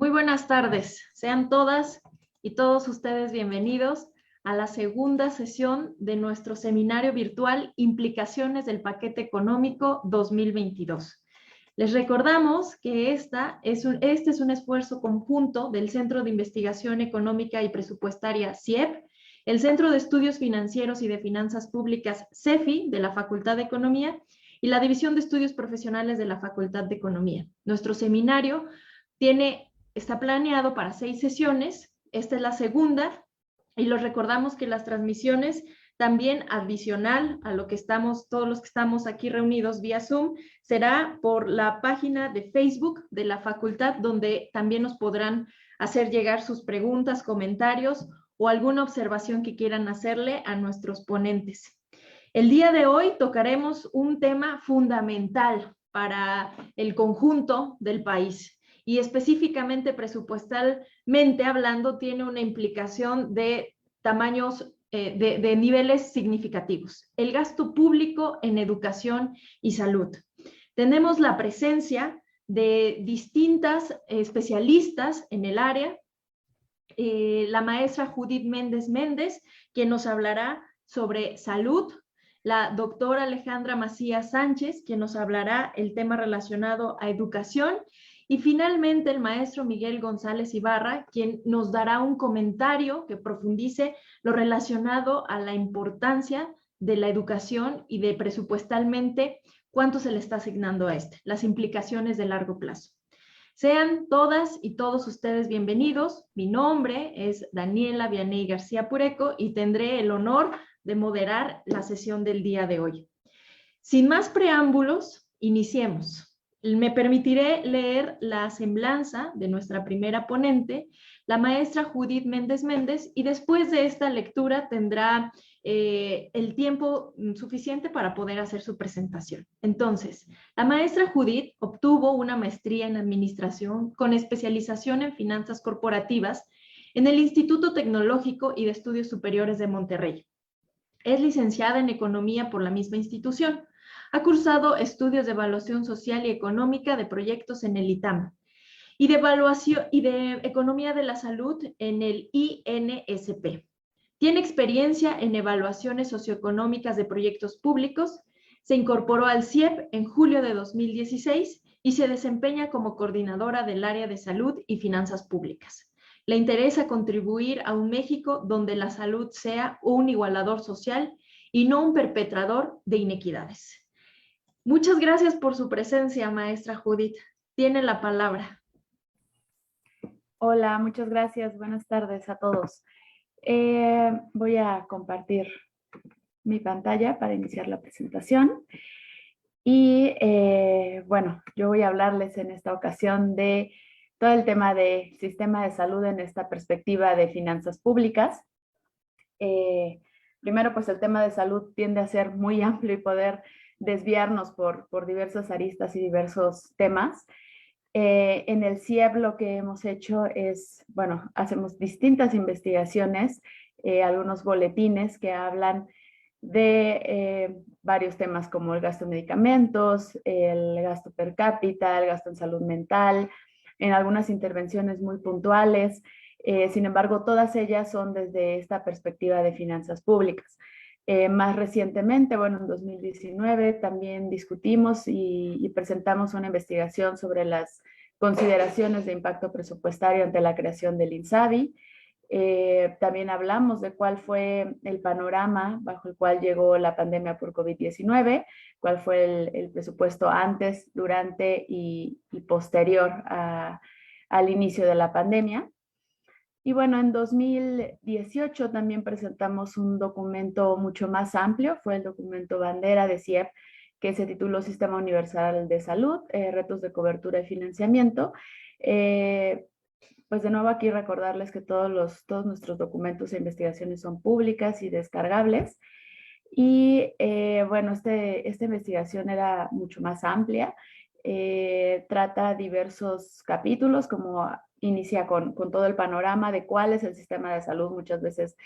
Muy buenas tardes. Sean todas y todos ustedes bienvenidos a la segunda sesión de nuestro seminario virtual Implicaciones del Paquete Económico 2022. Les recordamos que este es un esfuerzo conjunto del Centro de Investigación Económica y Presupuestaria CIEP, el Centro de Estudios Financieros y de Finanzas Públicas CEFI de la Facultad de Economía y la División de Estudios Profesionales de la Facultad de Economía. Nuestro seminario está planeado para 6 sesiones, esta es la segunda, y los recordamos que las transmisiones también adicional a lo que todos los que estamos aquí reunidos vía Zoom, será por la página de Facebook de la facultad, donde también nos podrán hacer llegar sus preguntas, comentarios o alguna observación que quieran hacerle a nuestros ponentes. El día de hoy tocaremos un tema fundamental para el conjunto del país, y específicamente presupuestalmente hablando tiene una implicación de tamaños, de niveles significativos. El gasto público en educación y salud. Tenemos la presencia de distintas especialistas en el área, la maestra Judith Méndez Méndez, quien nos hablará sobre salud, la doctora Alejandra Macías Sánchez, quien nos hablará el tema relacionado a educación, y finalmente el maestro Miguel González Ibarra, quien nos dará un comentario que profundice lo relacionado a la importancia de la educación y de presupuestalmente cuánto se le está asignando a las implicaciones de largo plazo. Sean todas y todos ustedes bienvenidos. Mi nombre es Daniela Vianey García Pureco y tendré el honor de moderar la sesión del día de hoy. Sin más preámbulos, iniciemos. Me permitiré leer la semblanza de nuestra primera ponente, la maestra Judith Méndez Méndez, y después de esta lectura tendrá el tiempo suficiente para poder hacer su presentación. Entonces, la maestra Judith obtuvo una maestría en Administración con especialización en Finanzas Corporativas en el Instituto Tecnológico y de Estudios Superiores de Monterrey. Es licenciada en Economía por la misma institución. Ha cursado estudios de evaluación social y económica de proyectos en el ITAM y de evaluación y de economía de la salud en el INSP. Tiene experiencia en evaluaciones socioeconómicas de proyectos públicos. Se incorporó al CIEP en julio de 2016 y se desempeña como coordinadora del área de salud y finanzas públicas. Le interesa contribuir a un México donde la salud sea un igualador social y no un perpetrador de inequidades. Muchas gracias por su presencia, maestra Judith. Tiene la palabra. Hola, muchas gracias. Buenas tardes a todos. Voy a compartir mi pantalla para iniciar la presentación. Y bueno, yo voy a hablarles en esta ocasión de todo el tema de sistema de salud en esta perspectiva de finanzas públicas. Primero, pues el tema de salud tiende a ser muy amplio y poder desviarnos por diversas aristas y diversos temas. En el CIEP lo que hemos hecho es, bueno, hacemos distintas investigaciones, algunos boletines que hablan de varios temas como el gasto en medicamentos, el gasto per cápita, el gasto en salud mental, en algunas intervenciones muy puntuales. Sin embargo, todas ellas son desde esta perspectiva de finanzas públicas. Más recientemente, bueno, en 2019 también discutimos y presentamos una investigación sobre las consideraciones de impacto presupuestario ante la creación del INSABI. También hablamos de cuál fue el panorama bajo el cual llegó la pandemia por COVID-19, cuál fue el presupuesto antes, durante y posterior al inicio de la pandemia. Y bueno, en 2018 también presentamos un documento mucho más amplio, fue el documento bandera de CIEP, que se tituló Sistema Universal de Salud, retos de cobertura y financiamiento. Pues de nuevo aquí recordarles que todos nuestros documentos e investigaciones son públicas y descargables. Y bueno, esta investigación era mucho más amplia. Trata diversos capítulos como inicia con todo el panorama de cuál es el sistema de salud. Muchas veces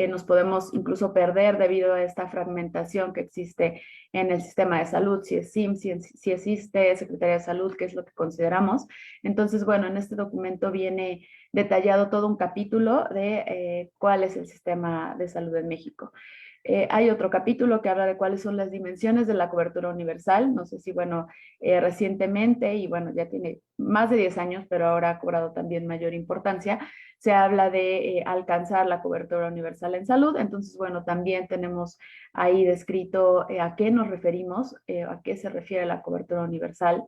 nos podemos incluso perder debido a esta fragmentación que existe en el sistema de salud, si es SIMS, si existe Secretaría de Salud, que es lo que consideramos. Entonces, bueno, en este documento viene detallado todo un capítulo de cuál es el sistema de salud en México. Hay otro capítulo que habla de cuáles son las dimensiones de la cobertura universal. No sé si, bueno, recientemente, y bueno, ya tiene más de 10 años, pero ahora ha cobrado también mayor importancia, se habla de alcanzar la cobertura universal en salud. Entonces, bueno, también tenemos ahí descrito a qué nos referimos, a qué se refiere la cobertura universal.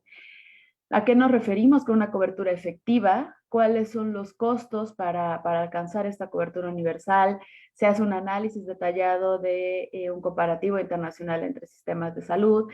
¿A qué nos referimos con una cobertura efectiva? ¿Cuáles son los costos para alcanzar esta cobertura universal? Se hace un análisis detallado de un comparativo internacional entre sistemas de salud.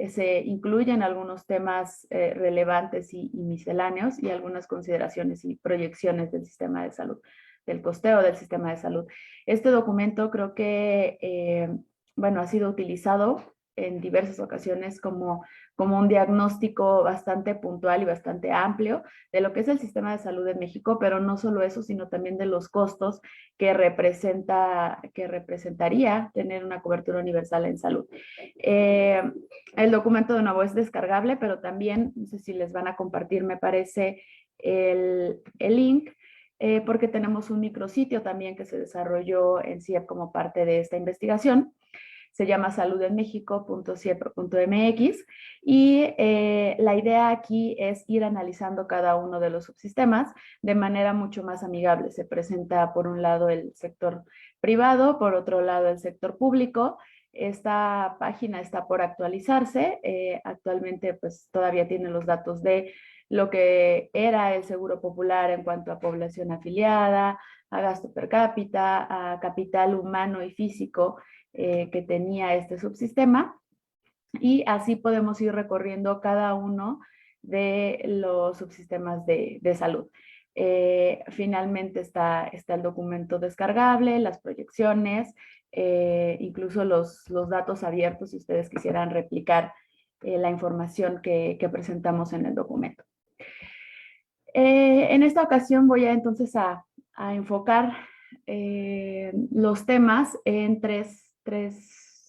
Se incluyen algunos temas relevantes y misceláneos y algunas consideraciones y proyecciones del sistema de salud, del costeo del sistema de salud. Este documento creo que, bueno, ha sido utilizado en diversas ocasiones como un diagnóstico bastante puntual y bastante amplio de lo que es el sistema de salud en México, pero no solo eso, sino también de los costos que representaría tener una cobertura universal en salud. El documento de nuevo es descargable, pero también, no sé si les van a compartir, me parece, el link, porque tenemos un micrositio también que se desarrolló en CIEP como parte de esta investigación. Se llama saludenmexico.ciep.mx y la idea aquí es ir analizando cada uno de los subsistemas de manera mucho más amigable. Se presenta por un lado el sector privado, por otro lado el sector público. Esta página está por actualizarse. Actualmente pues todavía tiene los datos de lo que era el Seguro Popular en cuanto a población afiliada, a gasto per cápita, a capital humano y físico que tenía este subsistema, y así podemos ir recorriendo cada uno de los subsistemas de salud. Finalmente está el documento descargable, las proyecciones, incluso los datos abiertos si ustedes quisieran replicar la información que presentamos en el documento. En esta ocasión voy entonces a enfocar los temas en tres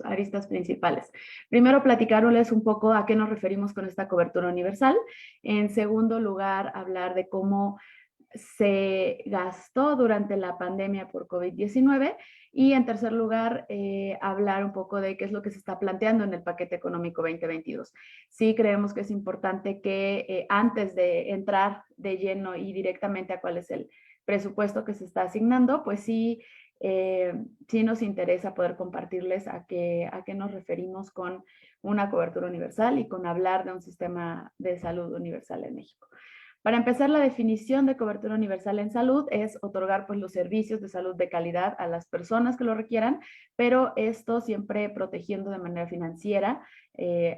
aristas principales. Primero, platicarles un poco a qué nos referimos con esta cobertura universal. En segundo lugar, hablar de cómo se gastó durante la pandemia por COVID-19. Y en tercer lugar, hablar un poco de qué es lo que se está planteando en el paquete económico 2022. Sí creemos que es importante que antes de entrar de lleno y directamente a cuál es el presupuesto que se está asignando, pues sí nos interesa poder compartirles a qué nos referimos con una cobertura universal y con hablar de un sistema de salud universal en México. Para empezar, la definición de cobertura universal en salud es otorgar pues, los servicios de salud de calidad a las personas que lo requieran, pero esto siempre protegiendo de manera financiera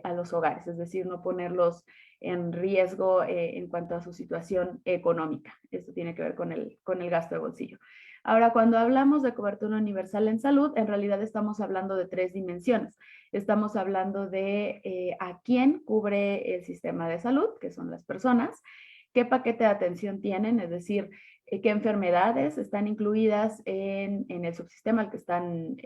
a los hogares, es decir, no ponerlos en riesgo en cuanto a su situación económica. Esto tiene que ver con el gasto de bolsillo. Ahora, cuando hablamos de cobertura universal en salud, en realidad estamos hablando de tres dimensiones. Estamos hablando de a quién cubre el sistema de salud, que son las personas, qué paquete de atención tienen, es decir, qué enfermedades están incluidas en el subsistema al que están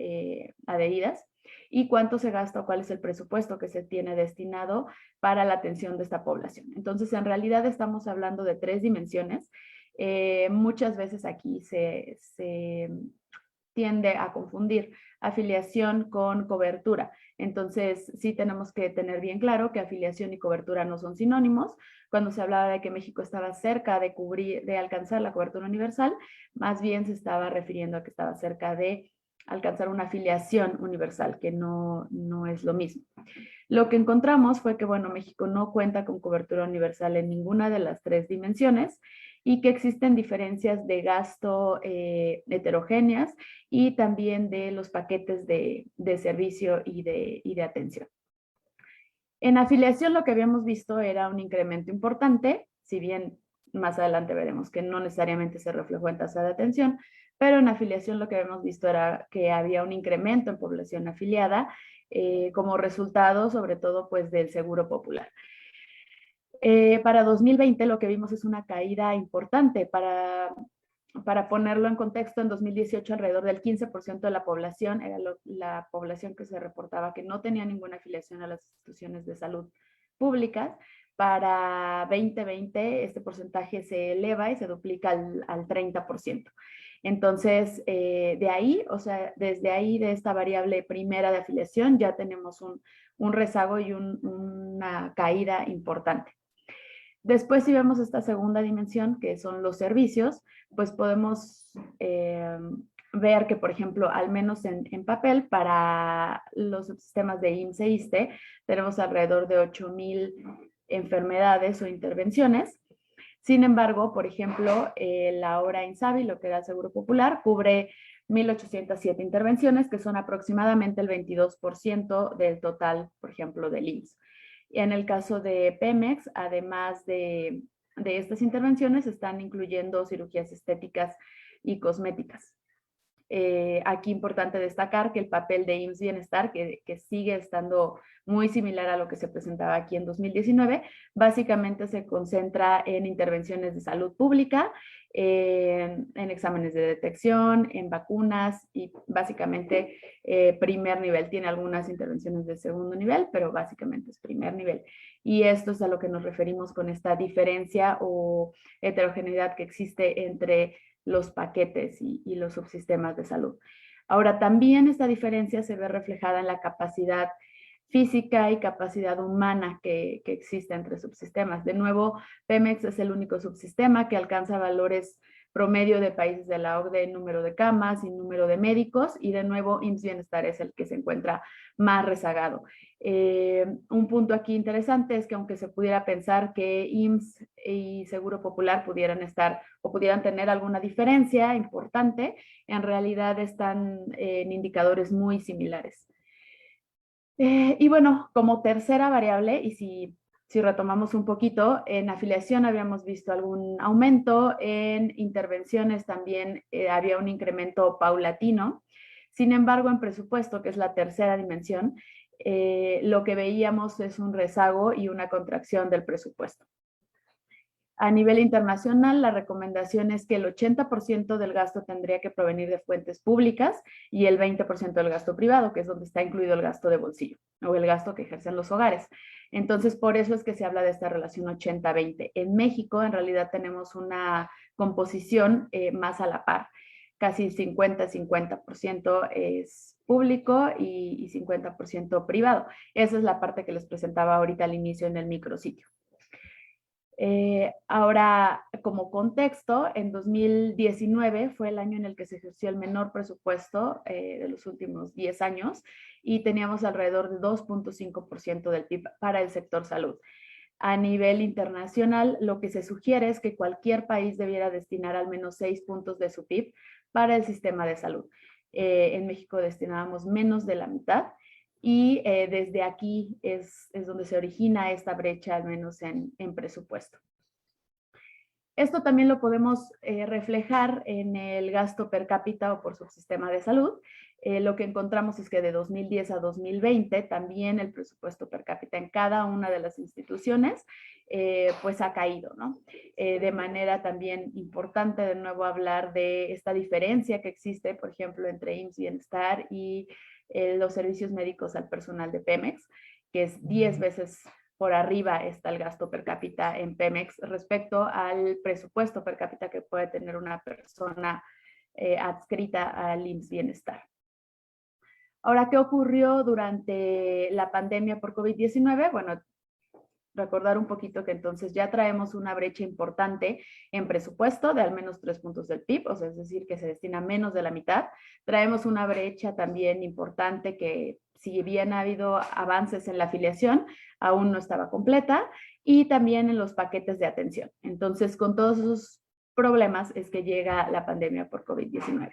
adheridas, y cuánto se gasta o cuál es el presupuesto que se tiene destinado para la atención de esta población. Entonces, en realidad estamos hablando de tres dimensiones. Muchas veces aquí se tiende a confundir afiliación con cobertura. Entonces, sí tenemos que tener bien claro que afiliación y cobertura no son sinónimos. Cuando se hablaba de que México estaba cerca de alcanzar la cobertura universal, más bien se estaba refiriendo a que estaba cerca de alcanzar una afiliación universal, que no es lo mismo. Lo que encontramos fue que, bueno, México no cuenta con cobertura universal en ninguna de las tres dimensiones y que existen diferencias de gasto heterogéneas y también de los paquetes de servicio y de atención. En afiliación lo que habíamos visto era un incremento importante, si bien más adelante veremos que no necesariamente se reflejó en tasa de atención, pero en afiliación lo que habíamos visto era que había un incremento en población afiliada como resultado sobre todo pues del Seguro Popular. Para 2020 lo que vimos es una caída importante. Para ponerlo en contexto, en 2018 alrededor del 15% de la población era la población que se reportaba que no tenía ninguna afiliación a las instituciones de salud públicas. Para 2020 este porcentaje se eleva y se duplica al 30%. Entonces, de ahí, o sea, desde ahí, de esta variable primera de afiliación, ya tenemos un rezago y una caída importante. Después, si vemos esta segunda dimensión, que son los servicios, pues podemos ver que, por ejemplo, al menos en papel, para los sistemas de IMSS e ISSSTE, tenemos alrededor de 8,000 enfermedades o intervenciones. Sin embargo, por ejemplo, la hora INSABI, lo que era el Seguro Popular, cubre 1,807 intervenciones, que son aproximadamente el 22% del total, por ejemplo, del IMSS. En el caso de Pemex, además de estas intervenciones, están incluyendo cirugías estéticas y cosméticas. Aquí importante destacar que el papel de IMSS Bienestar, que sigue estando muy similar a lo que se presentaba aquí en 2019, básicamente se concentra en intervenciones de salud pública, en exámenes de detección, en vacunas y básicamente primer nivel. Tiene algunas intervenciones de segundo nivel, pero básicamente es primer nivel. Y esto es a lo que nos referimos con esta diferencia o heterogeneidad que existe entre los paquetes y los subsistemas de salud. Ahora, también esta diferencia se ve reflejada en la capacidad física y capacidad humana que existe entre subsistemas. De nuevo, Pemex es el único subsistema que alcanza valores promedio de países de la OCDE en número de camas y número de médicos, y de nuevo IMSS Bienestar es el que se encuentra más rezagado. Un punto aquí interesante es que aunque se pudiera pensar que IMSS y Seguro Popular pudieran estar o pudieran tener alguna diferencia importante, en realidad están en indicadores muy similares. Y bueno, como tercera variable, y si retomamos un poquito, en afiliación habíamos visto algún aumento, en intervenciones también había un incremento paulatino. Sin embargo, en presupuesto, que es la tercera dimensión, lo que veíamos es un rezago y una contracción del presupuesto. A nivel internacional, la recomendación es que el 80% del gasto tendría que provenir de fuentes públicas y el 20% del gasto privado, que es donde está incluido el gasto de bolsillo o el gasto que ejercen los hogares. Entonces, por eso es que se habla de esta relación 80-20. En México, en realidad, tenemos una composición más a la par. Casi 50-50% es público y 50% privado. Esa es la parte que les presentaba ahorita al inicio en el micrositio. Ahora, como contexto, en 2019 fue el año en el que se ejerció el menor presupuesto de los últimos 10 años y teníamos alrededor de 2,5% del PIB para el sector salud. A nivel internacional, lo que se sugiere es que cualquier país debiera destinar al menos 6 puntos de su PIB para el sistema de salud. En México destinábamos menos de la mitad. Y desde aquí es donde se origina esta brecha, al menos en presupuesto. Esto también lo podemos reflejar en el gasto per cápita o por subsistema de salud. Lo que encontramos es que de 2010 a 2020 también el presupuesto per cápita en cada una de las instituciones pues ha caído, ¿no? De manera también importante de nuevo hablar de esta diferencia que existe, por ejemplo, entre IMSS Bienestar y los servicios médicos al personal de Pemex, que es 10 veces por arriba está el gasto per cápita en Pemex respecto al presupuesto per cápita que puede tener una persona adscrita al IMSS Bienestar. Ahora, ¿qué ocurrió durante la pandemia por COVID-19? Bueno, recordar un poquito que entonces ya traemos una brecha importante en presupuesto de al menos 3 puntos del PIB, o sea, es decir, que se destina menos de la mitad. Traemos una brecha también importante que, si bien ha habido avances en la afiliación, aún no estaba completa, y también en los paquetes de atención. Entonces, con todos esos problemas es que llega la pandemia por COVID-19.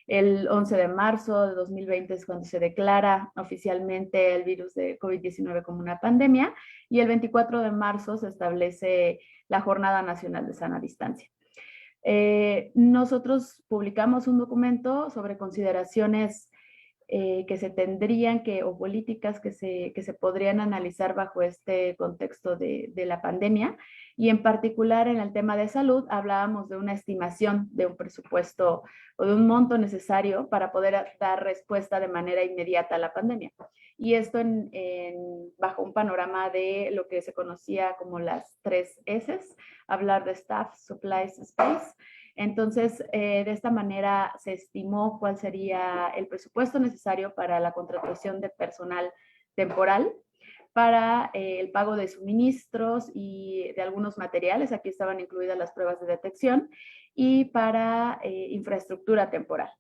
El 11 de marzo de 2020 es cuando se declara oficialmente el virus de COVID-19 como una pandemia, y el 24 de marzo se establece la Jornada Nacional de Sana Distancia. Nosotros publicamos un documento sobre consideraciones que se tendrían que, o políticas que se podrían analizar bajo este contexto de la pandemia. Y en particular en el tema de salud, hablábamos de una estimación de un presupuesto o de un monto necesario para poder dar respuesta de manera inmediata a la pandemia. Y esto bajo un panorama de lo que se conocía como las 3 S, hablar de staff, supplies, space. Entonces, de esta manera se estimó cuál sería el presupuesto necesario para la contratación de personal temporal, para el pago de suministros y de algunos materiales, aquí estaban incluidas las pruebas de detección, y para infraestructura temporal.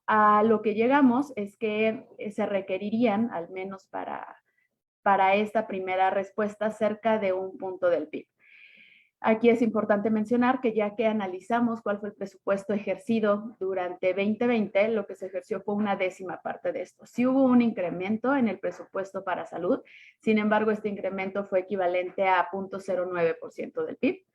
A lo que llegamos es que se requerirían, al menos para esta primera respuesta, cerca de 1 punto del PIB. Aquí es importante mencionar que ya que analizamos cuál fue el presupuesto ejercido durante 2020, lo que se ejerció fue una 10ª parte de esto. Sí hubo un incremento en el presupuesto para salud, sin embargo, este incremento fue equivalente a 0.09% del PIB.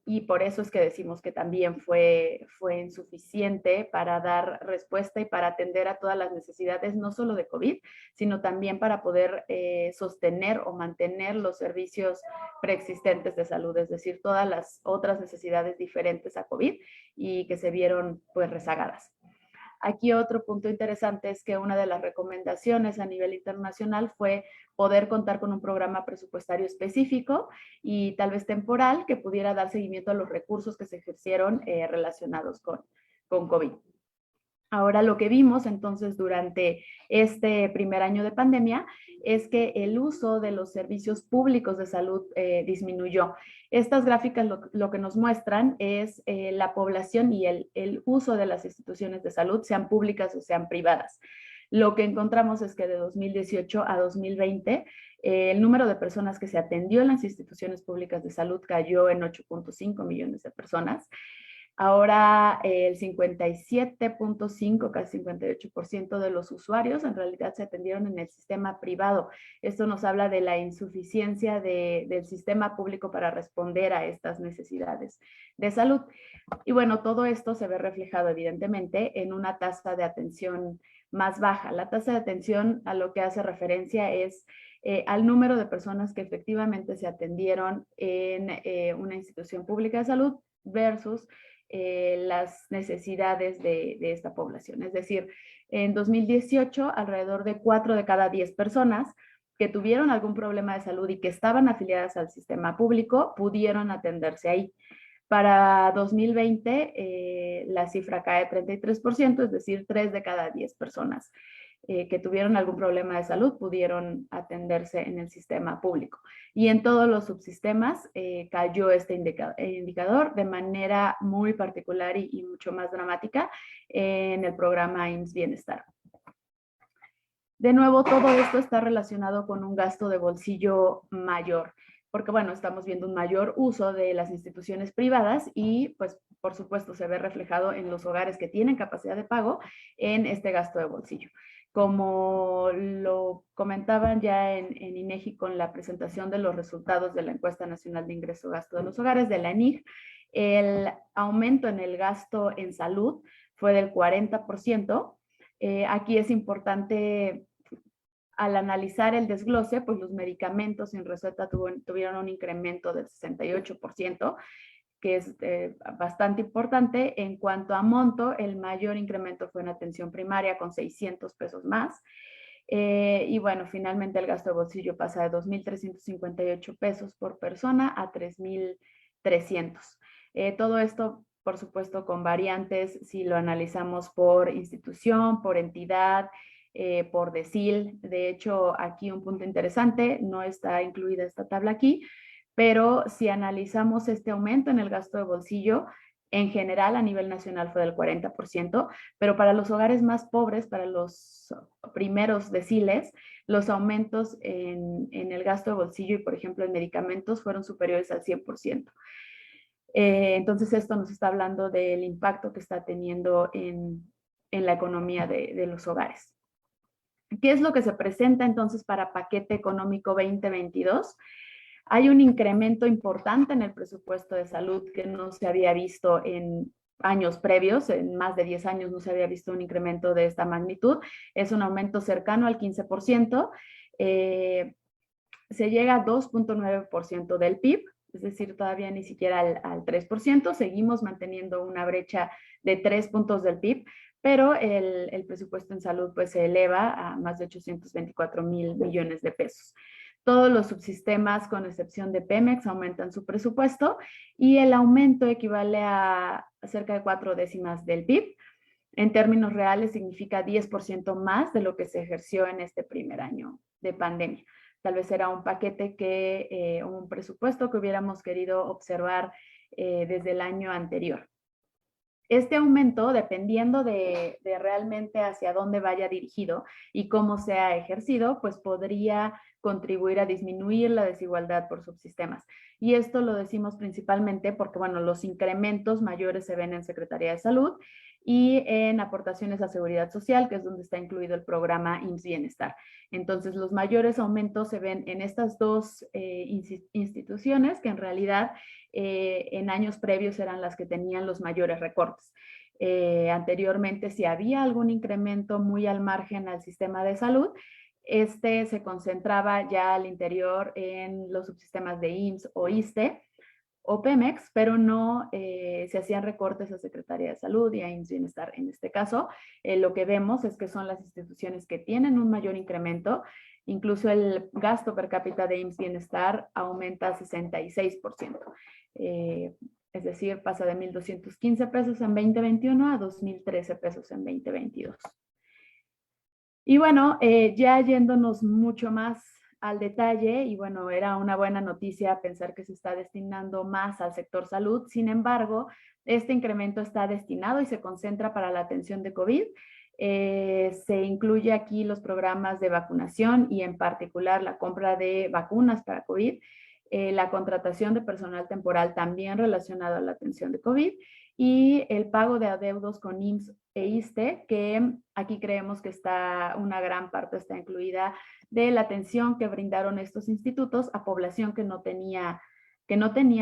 Y por eso es que decimos que también fue insuficiente para dar respuesta y para atender a todas las necesidades, no solo de COVID, sino también para poder sostener o mantener los servicios preexistentes de salud, es decir, todas las otras necesidades diferentes a COVID y que se vieron pues rezagadas. Aquí otro punto interesante es que una de las recomendaciones a nivel internacional fue poder contar con un programa presupuestario específico y tal vez temporal que pudiera dar seguimiento a los recursos que se ejercieron relacionados con COVID. Ahora lo que vimos entonces durante este primer año de pandemia es que el uso de los servicios públicos de salud disminuyó. Estas gráficas lo que nos muestran es la población y el uso de las instituciones de salud, sean públicas o sean privadas. Lo que encontramos es que de 2018 a 2020 el número de personas que se atendió en las instituciones públicas de salud cayó en 8.5 millones de personas. Ahora el 57.5, casi 58% de los usuarios en realidad se atendieron en el sistema privado. Esto nos habla de la insuficiencia del sistema público para responder a estas necesidades de salud. Y bueno, todo esto se ve reflejado evidentemente en una tasa de atención más baja. La tasa de atención a lo que hace referencia es al número de personas que efectivamente se atendieron en una institución pública de salud versus las necesidades de esta población. Es decir, en 2018, alrededor de 4 de cada 10 personas que tuvieron algún problema de salud y que estaban afiliadas al sistema público pudieron atenderse ahí. Para 2020, la cifra cae 33%, es decir, 3 de cada 10 personas que tuvieron algún problema de salud pudieron atenderse en el sistema público. Y en todos los subsistemas cayó este indicador de manera muy particular y mucho más dramática en el programa IMSS Bienestar. De nuevo, todo esto está relacionado con un gasto de bolsillo mayor, porque bueno, estamos viendo un mayor uso de las instituciones privadas y pues por supuesto se ve reflejado en los hogares que tienen capacidad de pago en este gasto de bolsillo. Como lo comentaban ya en INEGI con la presentación de los resultados de la Encuesta Nacional de Ingreso-Gasto de los Hogares, de la ENIG, el aumento en el gasto en salud fue del 40%. Aquí es importante, al analizar el desglose, pues los medicamentos sin receta tuvieron un incremento del 68%, que es bastante importante. En cuanto a monto, el mayor incremento fue en atención primaria con 600 pesos más. Y bueno, finalmente el gasto de bolsillo pasa de 2.358 pesos por persona a 3.300. Todo esto, por supuesto, con variantes, si lo analizamos por institución, por entidad, por decil. De hecho, aquí un punto interesante, no está incluida esta tabla aquí, pero si analizamos este aumento en el gasto de bolsillo, en general a nivel nacional fue del 40%, pero para los hogares más pobres, para los primeros deciles, los aumentos en el gasto de bolsillo y, por ejemplo, en medicamentos fueron superiores al 100%. Entonces, esto nos está hablando del impacto que está teniendo en la economía de los hogares. ¿Qué es lo que se presenta entonces para paquete económico 2022? Hay un incremento importante en el presupuesto de salud que no se había visto años previos, en más de 10 años no se había visto un incremento de esta magnitud, es un aumento cercano al 15%, se llega a 2.9% del PIB, es decir, todavía ni siquiera al 3%, seguimos manteniendo una brecha de 3 puntos del PIB, pero el presupuesto en salud pues se eleva a más de 824,000 millones de pesos. Todos los subsistemas, con excepción de Pemex, aumentan su presupuesto y el aumento equivale a cerca de 4 décimas del PIB. En términos reales significa 10% más de lo que se ejerció en este primer año de pandemia. Tal vez era un paquete un presupuesto que hubiéramos querido observar desde el año anterior. Este aumento, dependiendo de realmente hacia dónde vaya dirigido y cómo sea ejercido, pues podría contribuir a disminuir la desigualdad por subsistemas. Y esto lo decimos principalmente porque, bueno, los incrementos mayores se ven en Secretaría de Salud y en aportaciones a Seguridad Social, que es donde está incluido el programa IMSS Bienestar. Entonces, los mayores aumentos se ven en estas dos instituciones que en realidad en años previos eran las que tenían los mayores recortes. Anteriormente, si había algún incremento muy al margen al sistema de salud, este se concentraba ya al interior en los subsistemas de IMSS o ISSSTE o Pemex, pero no se hacían recortes a Secretaría de Salud y a IMSS Bienestar. En este caso, lo que vemos es que son las instituciones que tienen un mayor incremento. Incluso el gasto per cápita de IMSS Bienestar aumenta a 66%. Es decir, pasa de 1,215 pesos en 2021 a 2,013 pesos en 2022. Y bueno, ya yéndonos mucho más al detalle, y bueno, era una buena noticia pensar que se está destinando más al sector salud. Sin embargo, este incremento está destinado y se concentra para la atención de COVID. Se incluye aquí los programas de vacunación y en particular la compra de vacunas para COVID, la contratación de personal temporal también relacionado a la atención de COVID y el pago de adeudos con IMSS e ISSSTE, que aquí creemos que una gran parte está incluida de la atención que brindaron estos institutos a población que no tenía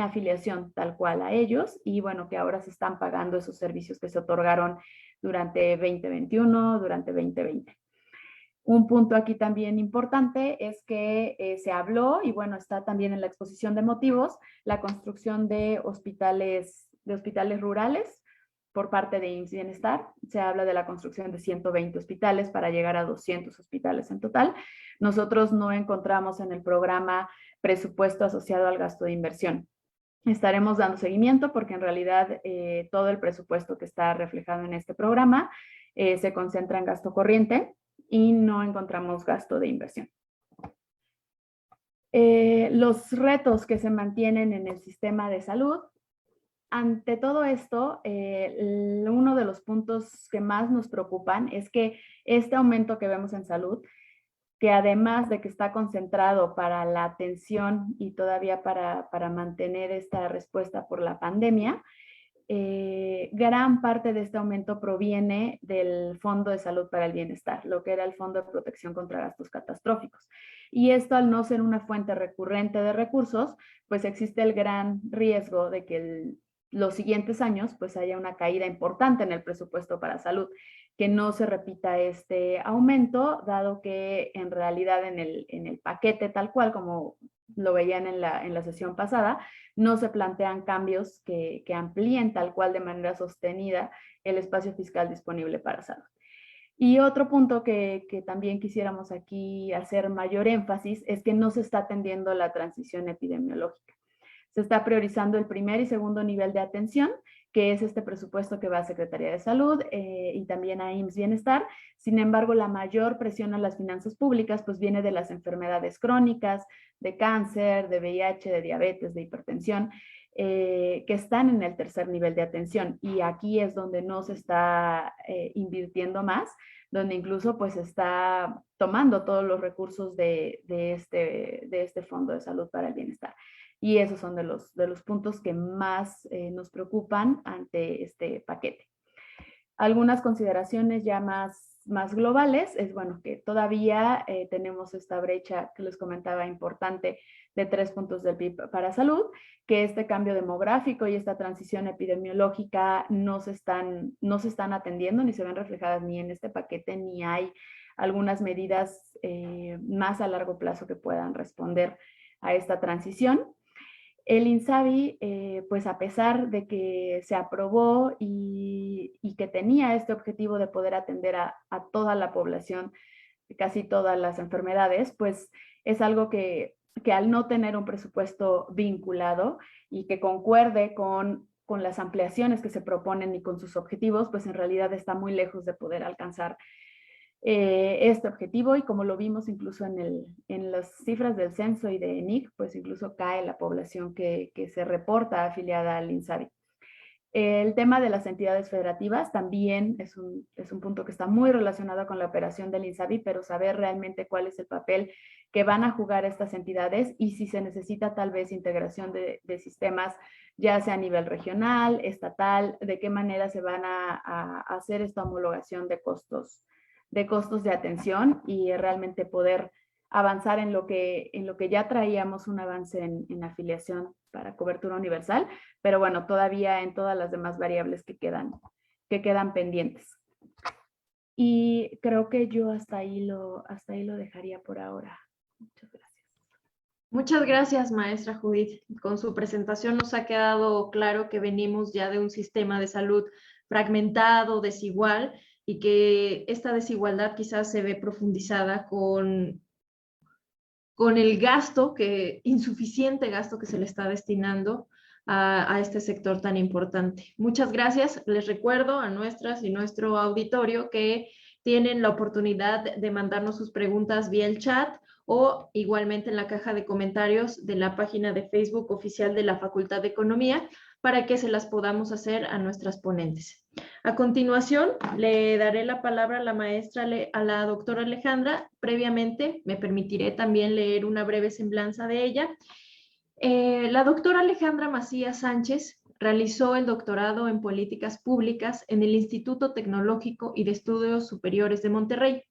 afiliación tal cual a ellos y bueno, que ahora se están pagando esos servicios que se otorgaron durante 2021, durante 2020. Un punto aquí también importante es que se habló, y bueno, está también en la exposición de motivos, la construcción de hospitales rurales por parte de IMSS Bienestar. Se habla de la construcción de 120 hospitales para llegar a 200 hospitales en total. Nosotros no encontramos en el programa presupuesto asociado al gasto de inversión. Estaremos dando seguimiento porque en realidad todo el presupuesto que está reflejado en este programa se concentra en gasto corriente y no encontramos gasto de inversión. Los retos que se mantienen en el sistema de salud. Ante todo esto, uno de los puntos que más nos preocupan es que este aumento que vemos en salud, que además de que está concentrado para la atención y todavía para mantener esta respuesta por la pandemia, gran parte de este aumento proviene del Fondo de Salud para el Bienestar, lo que era el Fondo de Protección contra Gastos Catastróficos. Y esto, al no ser una fuente recurrente de recursos, pues existe el gran riesgo de que los siguientes años pues haya una caída importante en el presupuesto para salud, que no se repita este aumento, dado que en realidad en el paquete tal cual como lo veían en la sesión pasada, no se plantean cambios que amplíen tal cual de manera sostenida el espacio fiscal disponible para salud. Y otro punto que también quisiéramos aquí hacer mayor énfasis es que no se está atendiendo la transición epidemiológica. Se está priorizando el primer y segundo nivel de atención, que es este presupuesto que va a Secretaría de Salud y también a IMSS Bienestar. Sin embargo, la mayor presión a las finanzas públicas pues viene de las enfermedades crónicas, de cáncer, de VIH, de diabetes, de hipertensión, que están en el tercer nivel de atención. Y aquí es donde no se está invirtiendo más, donde incluso pues está tomando todos los recursos de este Fondo de Salud para el Bienestar. Y esos son de los puntos que más nos preocupan ante este paquete. Algunas consideraciones ya más globales es, bueno, que todavía tenemos esta brecha que les comentaba importante de 3 puntos del PIB para salud, que este cambio demográfico y esta transición epidemiológica no se están atendiendo, ni se ven reflejadas ni en este paquete, ni hay algunas medidas más a largo plazo que puedan responder a esta transición. El INSABI, pues a pesar de que se aprobó y que tenía este objetivo de poder atender a toda la población, casi todas las enfermedades, pues es algo que al no tener un presupuesto vinculado y que concuerde con las ampliaciones que se proponen y con sus objetivos, pues en realidad está muy lejos de poder alcanzar este objetivo, y como lo vimos incluso en las cifras del censo y de ENIC, pues incluso cae la población que se reporta afiliada al INSABI. El tema de las entidades federativas también es un punto que está muy relacionado con la operación del INSABI, pero saber realmente cuál es el papel que van a jugar estas entidades y si se necesita tal vez integración de sistemas, ya sea a nivel regional, estatal, de qué manera se van a hacer esta homologación de costos de atención y realmente poder avanzar en lo que ya traíamos un avance en afiliación para cobertura universal, pero bueno, todavía en todas las demás variables que quedan pendientes. Y creo que yo hasta ahí lo dejaría por ahora. Muchas gracias. Muchas gracias, maestra Judith. Con su presentación nos ha quedado claro que venimos ya de un sistema de salud fragmentado, desigual, y que esta desigualdad quizás se ve profundizada con el gasto, insuficiente gasto que se le está destinando a este sector tan importante. Muchas gracias. Les recuerdo a nuestras y nuestro auditorio que tienen la oportunidad de mandarnos sus preguntas vía el chat o igualmente en la caja de comentarios de la página de Facebook oficial de la Facultad de Economía para que se las podamos hacer a nuestras ponentes. A continuación, le daré la palabra a la maestra, a la doctora Alejandra. Previamente, me permitiré también leer una breve semblanza de ella. La doctora Alejandra Macías Sánchez realizó el doctorado en Políticas Públicas en el Instituto Tecnológico y de Estudios Superiores de Monterrey.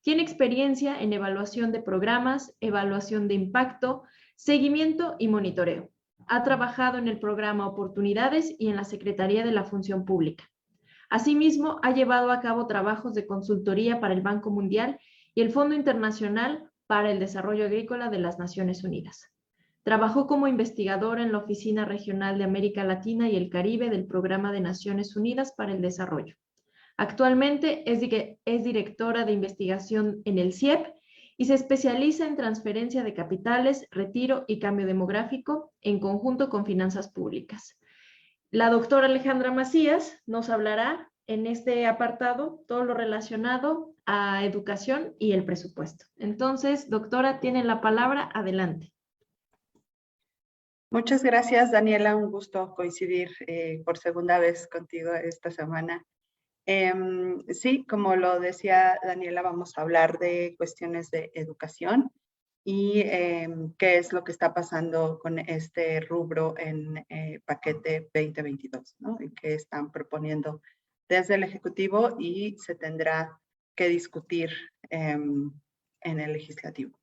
Tiene experiencia en evaluación de programas, evaluación de impacto, seguimiento y monitoreo. Ha trabajado en el programa Oportunidades y en la Secretaría de la Función Pública. Asimismo, ha llevado a cabo trabajos de consultoría para el Banco Mundial y el Fondo Internacional para el Desarrollo Agrícola de las Naciones Unidas. Trabajó como investigadora en la Oficina Regional de América Latina y el Caribe del Programa de Naciones Unidas para el Desarrollo. Actualmente es directora de investigación en el CIEP y se especializa en transferencia de capitales, retiro y cambio demográfico en conjunto con finanzas públicas. La doctora Alejandra Macías nos hablará en este apartado todo lo relacionado a educación y el presupuesto. Entonces, doctora, tiene la palabra. Adelante. Muchas gracias, Daniela. Un gusto coincidir por segunda vez contigo esta semana. Sí, como lo decía Daniela, vamos a hablar de cuestiones de educación y qué es lo que está pasando con este rubro en paquete 2022, ¿no? Y qué están proponiendo desde el Ejecutivo y se tendrá que discutir en el Legislativo.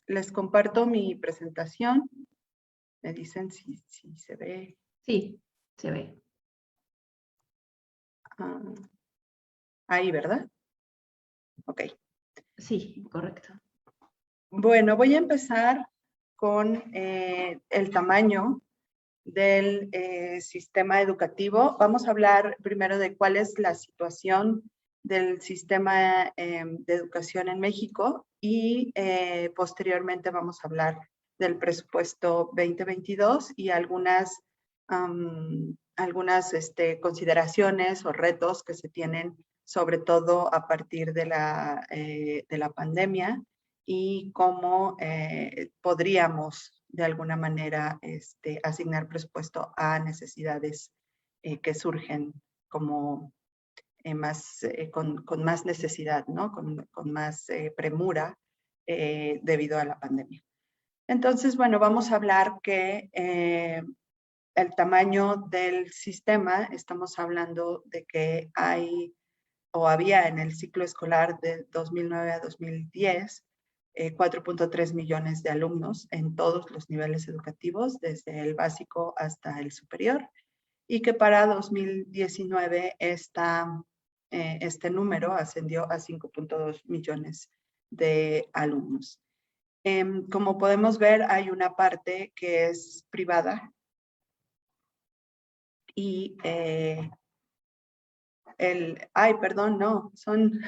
Les comparto mi presentación. Me dicen si se ve. Sí, se ve. Ahí, ¿verdad? Ok. Sí, correcto. Bueno, voy a empezar con el tamaño del sistema educativo. Vamos a hablar primero de cuál es la situación del sistema de educación en México y posteriormente vamos a hablar del presupuesto 2022 y algunas consideraciones o retos que se tienen, sobre todo a partir de la pandemia y cómo podríamos de alguna manera asignar presupuesto a necesidades que surgen como con más necesidad, ¿no? Con más premura debido a la pandemia. Entonces, bueno, vamos a hablar que el tamaño del sistema, estamos hablando de que hay o había en el ciclo escolar de 2009 a 2010 4.3 millones de alumnos en todos los niveles educativos, desde el básico hasta el superior, y que para 2019 este número ascendió a 5.2 millones de alumnos. Como podemos ver, hay una parte que es privada y son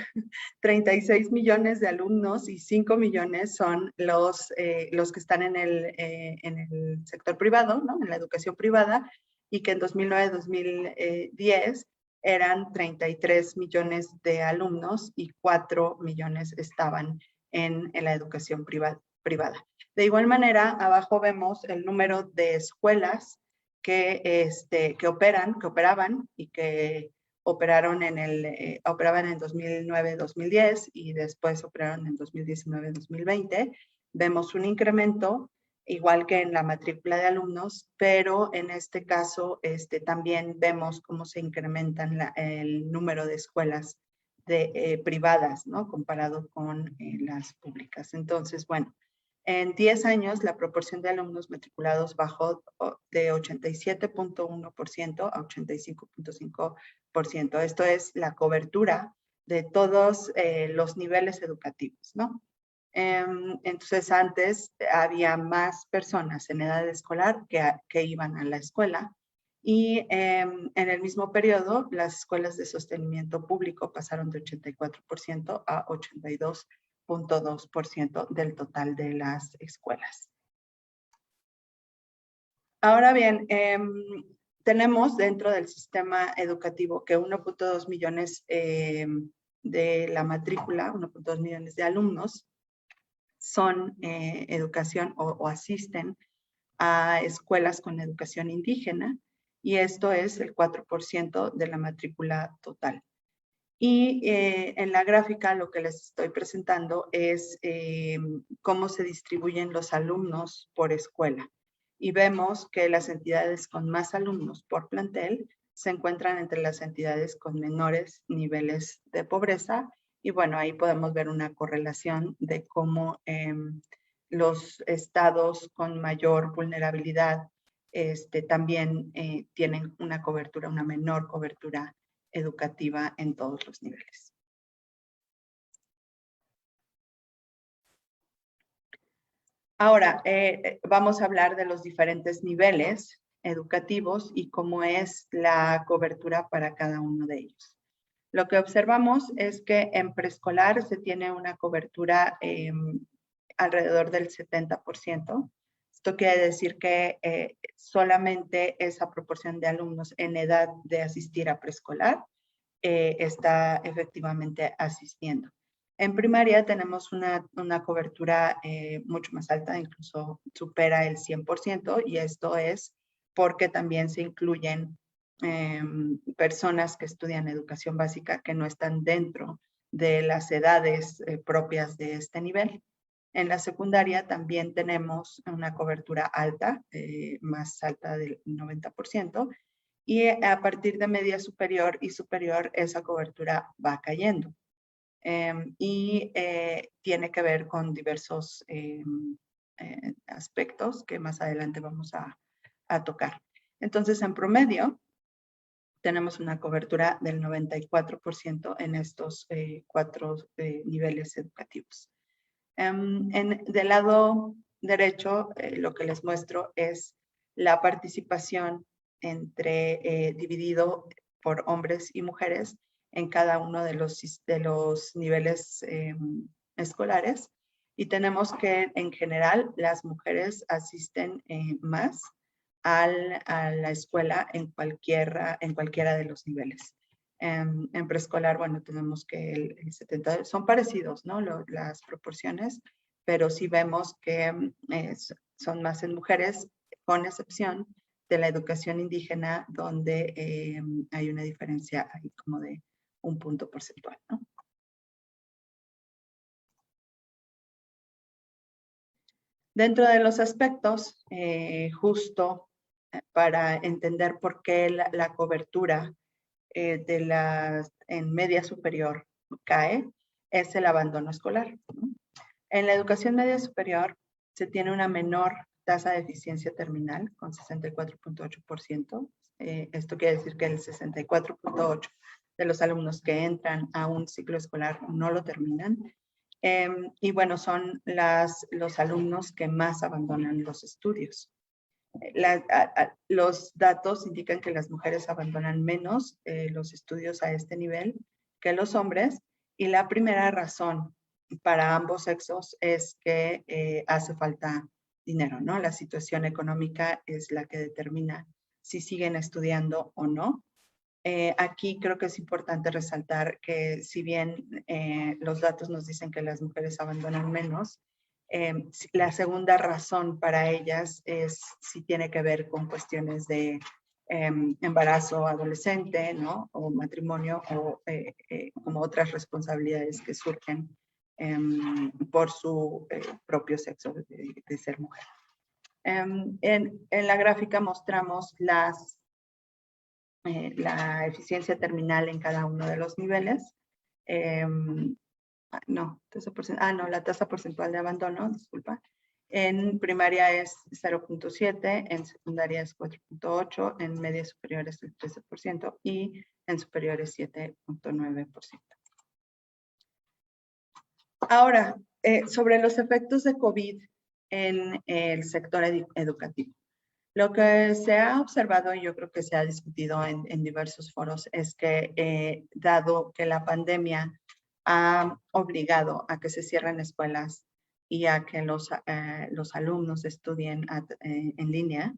36 millones de alumnos y 5 millones son los que están en el sector privado, ¿no? En la educación privada, y que en 2009-2010 eran 33 millones de alumnos y 4 millones estaban en la educación privada. De igual manera, abajo vemos el número de escuelas que operaban y que operaban en 2009-2010 y después operaron en 2019-2020. Vemos un incremento, igual que en la matrícula de alumnos, pero en este caso también vemos cómo se incrementan el número de escuelas privadas, ¿no? Comparado con las públicas. Entonces, bueno, en 10 años, la proporción de alumnos matriculados bajó de 87.1% a 85.5%. Esto es la cobertura de todos los niveles educativos, ¿no? Entonces, antes había más personas en edad escolar que iban a la escuela, y en el mismo periodo, las escuelas de sostenimiento público pasaron de 84% a 82.2% del total de las escuelas. Ahora bien, tenemos dentro del sistema educativo que 1.2 millones de la matrícula, 1.2 millones de alumnos, son educación o asisten a escuelas con educación indígena, y esto es el 4% de la matrícula total. Y en la gráfica lo que les estoy presentando es cómo se distribuyen los alumnos por escuela. Y vemos que las entidades con más alumnos por plantel se encuentran entre las entidades con menores niveles de pobreza. Y bueno, ahí podemos ver una correlación de cómo los estados con mayor vulnerabilidad también tienen una menor cobertura educativa en todos los niveles. Ahora, vamos a hablar de los diferentes niveles educativos y cómo es la cobertura para cada uno de ellos. Lo que observamos es que en preescolar se tiene una cobertura alrededor del 70%. Esto quiere decir que solamente esa proporción de alumnos en edad de asistir a preescolar está efectivamente asistiendo. En primaria tenemos una cobertura mucho más alta, incluso supera el 100%, y esto es porque también se incluyen personas que estudian educación básica que no están dentro de las edades propias de este nivel. En la secundaria también tenemos una cobertura alta, más alta del 90%, y a partir de media superior y superior esa cobertura va cayendo. Y tiene que ver con diversos aspectos que más adelante vamos a tocar. Entonces, en promedio, tenemos una cobertura del 94% en estos 4 niveles educativos. Del lado derecho, lo que les muestro es la participación dividido por hombres y mujeres en cada uno de los niveles escolares, y tenemos que en general las mujeres asisten más a la escuela en cualquiera de los niveles. En preescolar, bueno, tenemos que el 70, son parecidos, ¿no? Las proporciones, pero sí vemos que son más en mujeres, con excepción de la educación indígena, donde hay una diferencia ahí como de un punto porcentual, ¿no? Dentro de los aspectos, justo para entender por qué la cobertura en media superior cae, es el abandono escolar, ¿no? En la educación media superior se tiene una menor tasa de eficiencia terminal con 64.8%. Esto quiere decir que el 64.8% de los alumnos que entran a un ciclo escolar no lo terminan. Y bueno, son los alumnos que más abandonan los estudios. Los datos indican que las mujeres abandonan menos los estudios a este nivel que los hombres, y la primera razón para ambos sexos es que hace falta dinero, ¿no? La situación económica es la que determina si siguen estudiando o no. Aquí creo que es importante resaltar que si bien los datos nos dicen que las mujeres abandonan menos, la segunda razón para ellas es si tiene que ver con cuestiones de embarazo adolescente, ¿no? O matrimonio, o como otras responsabilidades que surgen por su propio sexo de ser mujer. En la gráfica mostramos la eficiencia terminal en cada uno de los niveles. La tasa porcentual de abandono, disculpa. En primaria es 0.7, en secundaria es 4.8, en media superior es el 13% y en superior es 7.9%. Ahora, sobre los efectos de COVID en el sector educativo. Lo que se ha observado, y yo creo que se ha discutido en diversos foros, es que dado que la pandemia ha obligado a que se cierren escuelas y a que los alumnos estudien en línea,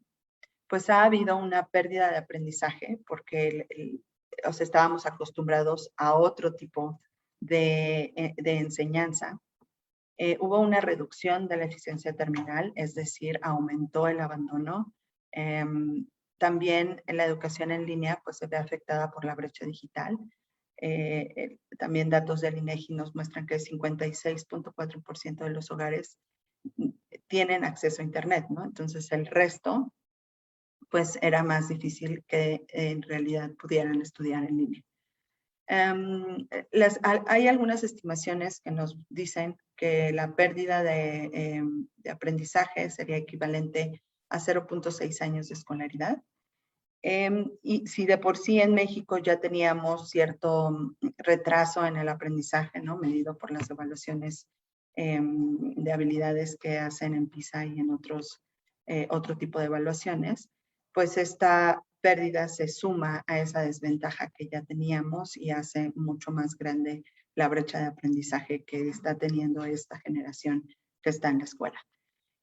pues ha habido una pérdida de aprendizaje porque estábamos acostumbrados a otro tipo de enseñanza. Hubo una reducción de la eficiencia terminal, es decir, aumentó el abandono. También la educación en línea pues, se ve afectada por la brecha digital. También datos del INEGI nos muestran que el 56.4% de los hogares tienen acceso a Internet, ¿no? Entonces el resto, pues era más difícil que en realidad pudieran estudiar en línea. Hay algunas estimaciones que nos dicen que la pérdida de aprendizaje sería equivalente a 0.6 años de escolaridad. Y si de por sí en México ya teníamos cierto retraso en el aprendizaje, ¿no? Medido por las evaluaciones de habilidades que hacen en PISA y en otro tipo de evaluaciones, pues esta pérdida se suma a esa desventaja que ya teníamos y hace mucho más grande la brecha de aprendizaje que está teniendo esta generación que está en la escuela.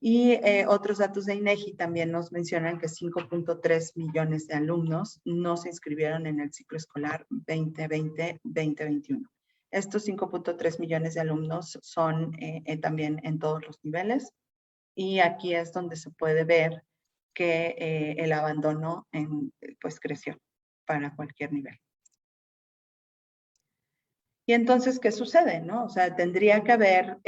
Y otros datos de INEGI también nos mencionan que 5.3 millones de alumnos no se inscribieron en el ciclo escolar 2020-2021. Estos 5.3 millones de alumnos son también en todos los niveles, y aquí es donde se puede ver que el abandono pues creció para cualquier nivel. Y entonces, ¿qué sucede, no? O sea, tendría que haber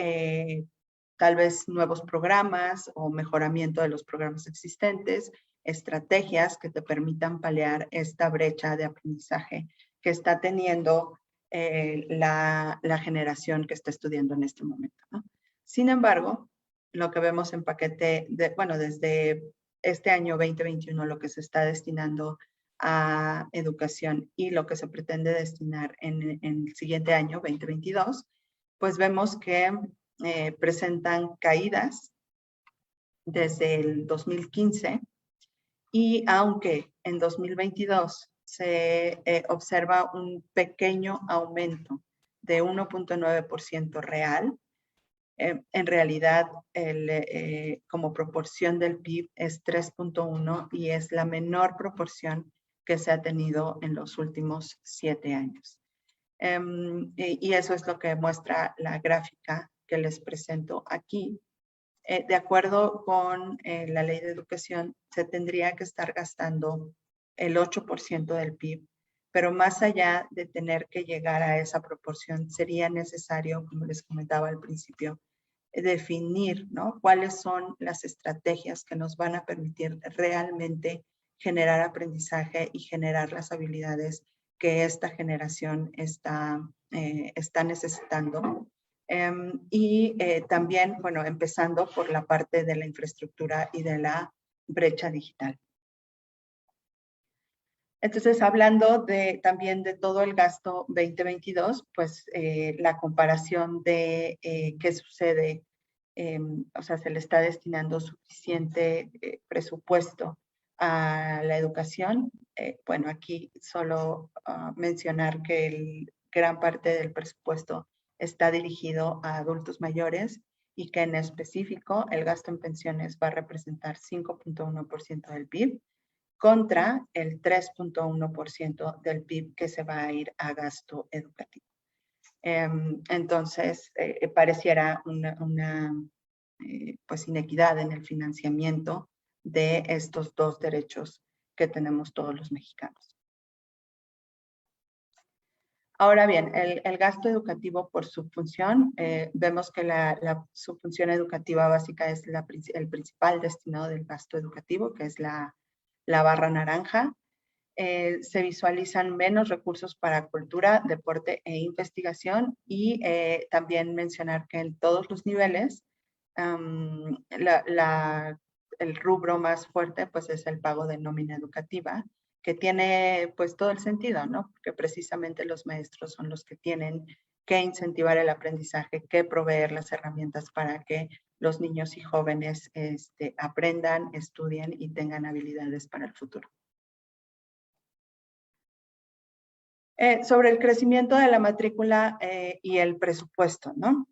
tal vez nuevos programas o mejoramiento de los programas existentes, estrategias que te permitan paliar esta brecha de aprendizaje que está teniendo la generación que está estudiando en este momento, ¿no? Sin embargo, lo que vemos en paquete, desde este año 2021, lo que se está destinando a educación y lo que se pretende destinar en el siguiente año, 2022, pues vemos que presentan caídas desde el 2015, y aunque en 2022 se observa un pequeño aumento de 1.9% real, en realidad como proporción del PIB es 3.1 y es la menor proporción que se ha tenido en los últimos 7 años. Y eso es lo que muestra la gráfica que les presento aquí. De acuerdo con la ley de educación, se tendría que estar gastando el 8% del PIB, pero más allá de tener que llegar a esa proporción, sería necesario, como les comentaba al principio, definir, ¿no? Cuáles son las estrategias que nos van a permitir realmente generar aprendizaje y generar las habilidades que esta generación está necesitando. También, bueno, empezando por la parte de la infraestructura y de la brecha digital. Entonces, hablando también de todo el gasto 2022, pues la comparación de qué sucede, o sea, se le está destinando suficiente presupuesto a la educación. Bueno, aquí solo mencionar que gran parte del presupuesto está dirigido a adultos mayores y que en específico el gasto en pensiones va a representar 5.1% del PIB contra el 3.1% del PIB que se va a ir a gasto educativo. Entonces, pareciera una pues inequidad en el financiamiento de estos dos derechos que tenemos todos los mexicanos. Ahora bien, el gasto educativo por su función, vemos que su función educativa básica es el principal destinado del gasto educativo, que es la barra naranja. Se visualizan menos recursos para cultura, deporte e investigación y también mencionar que en todos los niveles el rubro más fuerte pues es el pago de nómina educativa, que tiene pues todo el sentido, ¿no? Porque precisamente los maestros son los que tienen que incentivar el aprendizaje, que proveer las herramientas para que los niños y jóvenes aprendan, estudien y tengan habilidades para el futuro. Sobre el crecimiento de la matrícula y el presupuesto, ¿no?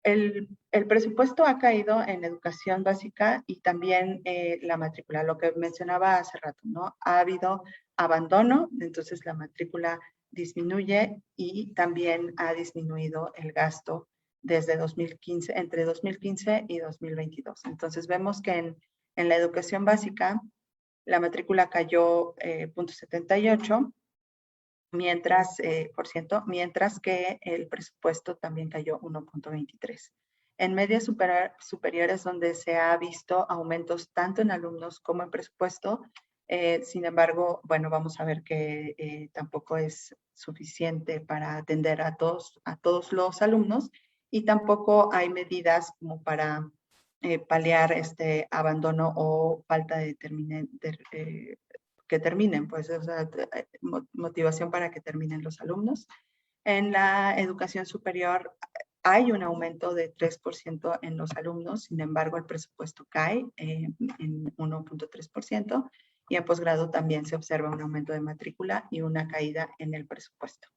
El presupuesto ha caído en educación básica y también la matrícula, lo que mencionaba hace rato, ¿no? Ha habido abandono, entonces la matrícula disminuye y también ha disminuido el gasto desde 2015, entre 2015 y 2022. Entonces vemos que en la educación básica la matrícula cayó 0.78%, mientras que el presupuesto también cayó 1.23%. En medias superiores donde se ha visto aumentos tanto en alumnos como en presupuesto, sin embargo, bueno, vamos a ver que tampoco es suficiente para atender a todos los alumnos y tampoco hay medidas como para paliar este abandono o falta de que terminen, pues, o sea, motivación para que terminen los alumnos. En la educación superior hay un aumento de 3% en los alumnos, sin embargo, el presupuesto cae en 1.3% y en posgrado también se observa un aumento de matrícula y una caída en el presupuesto.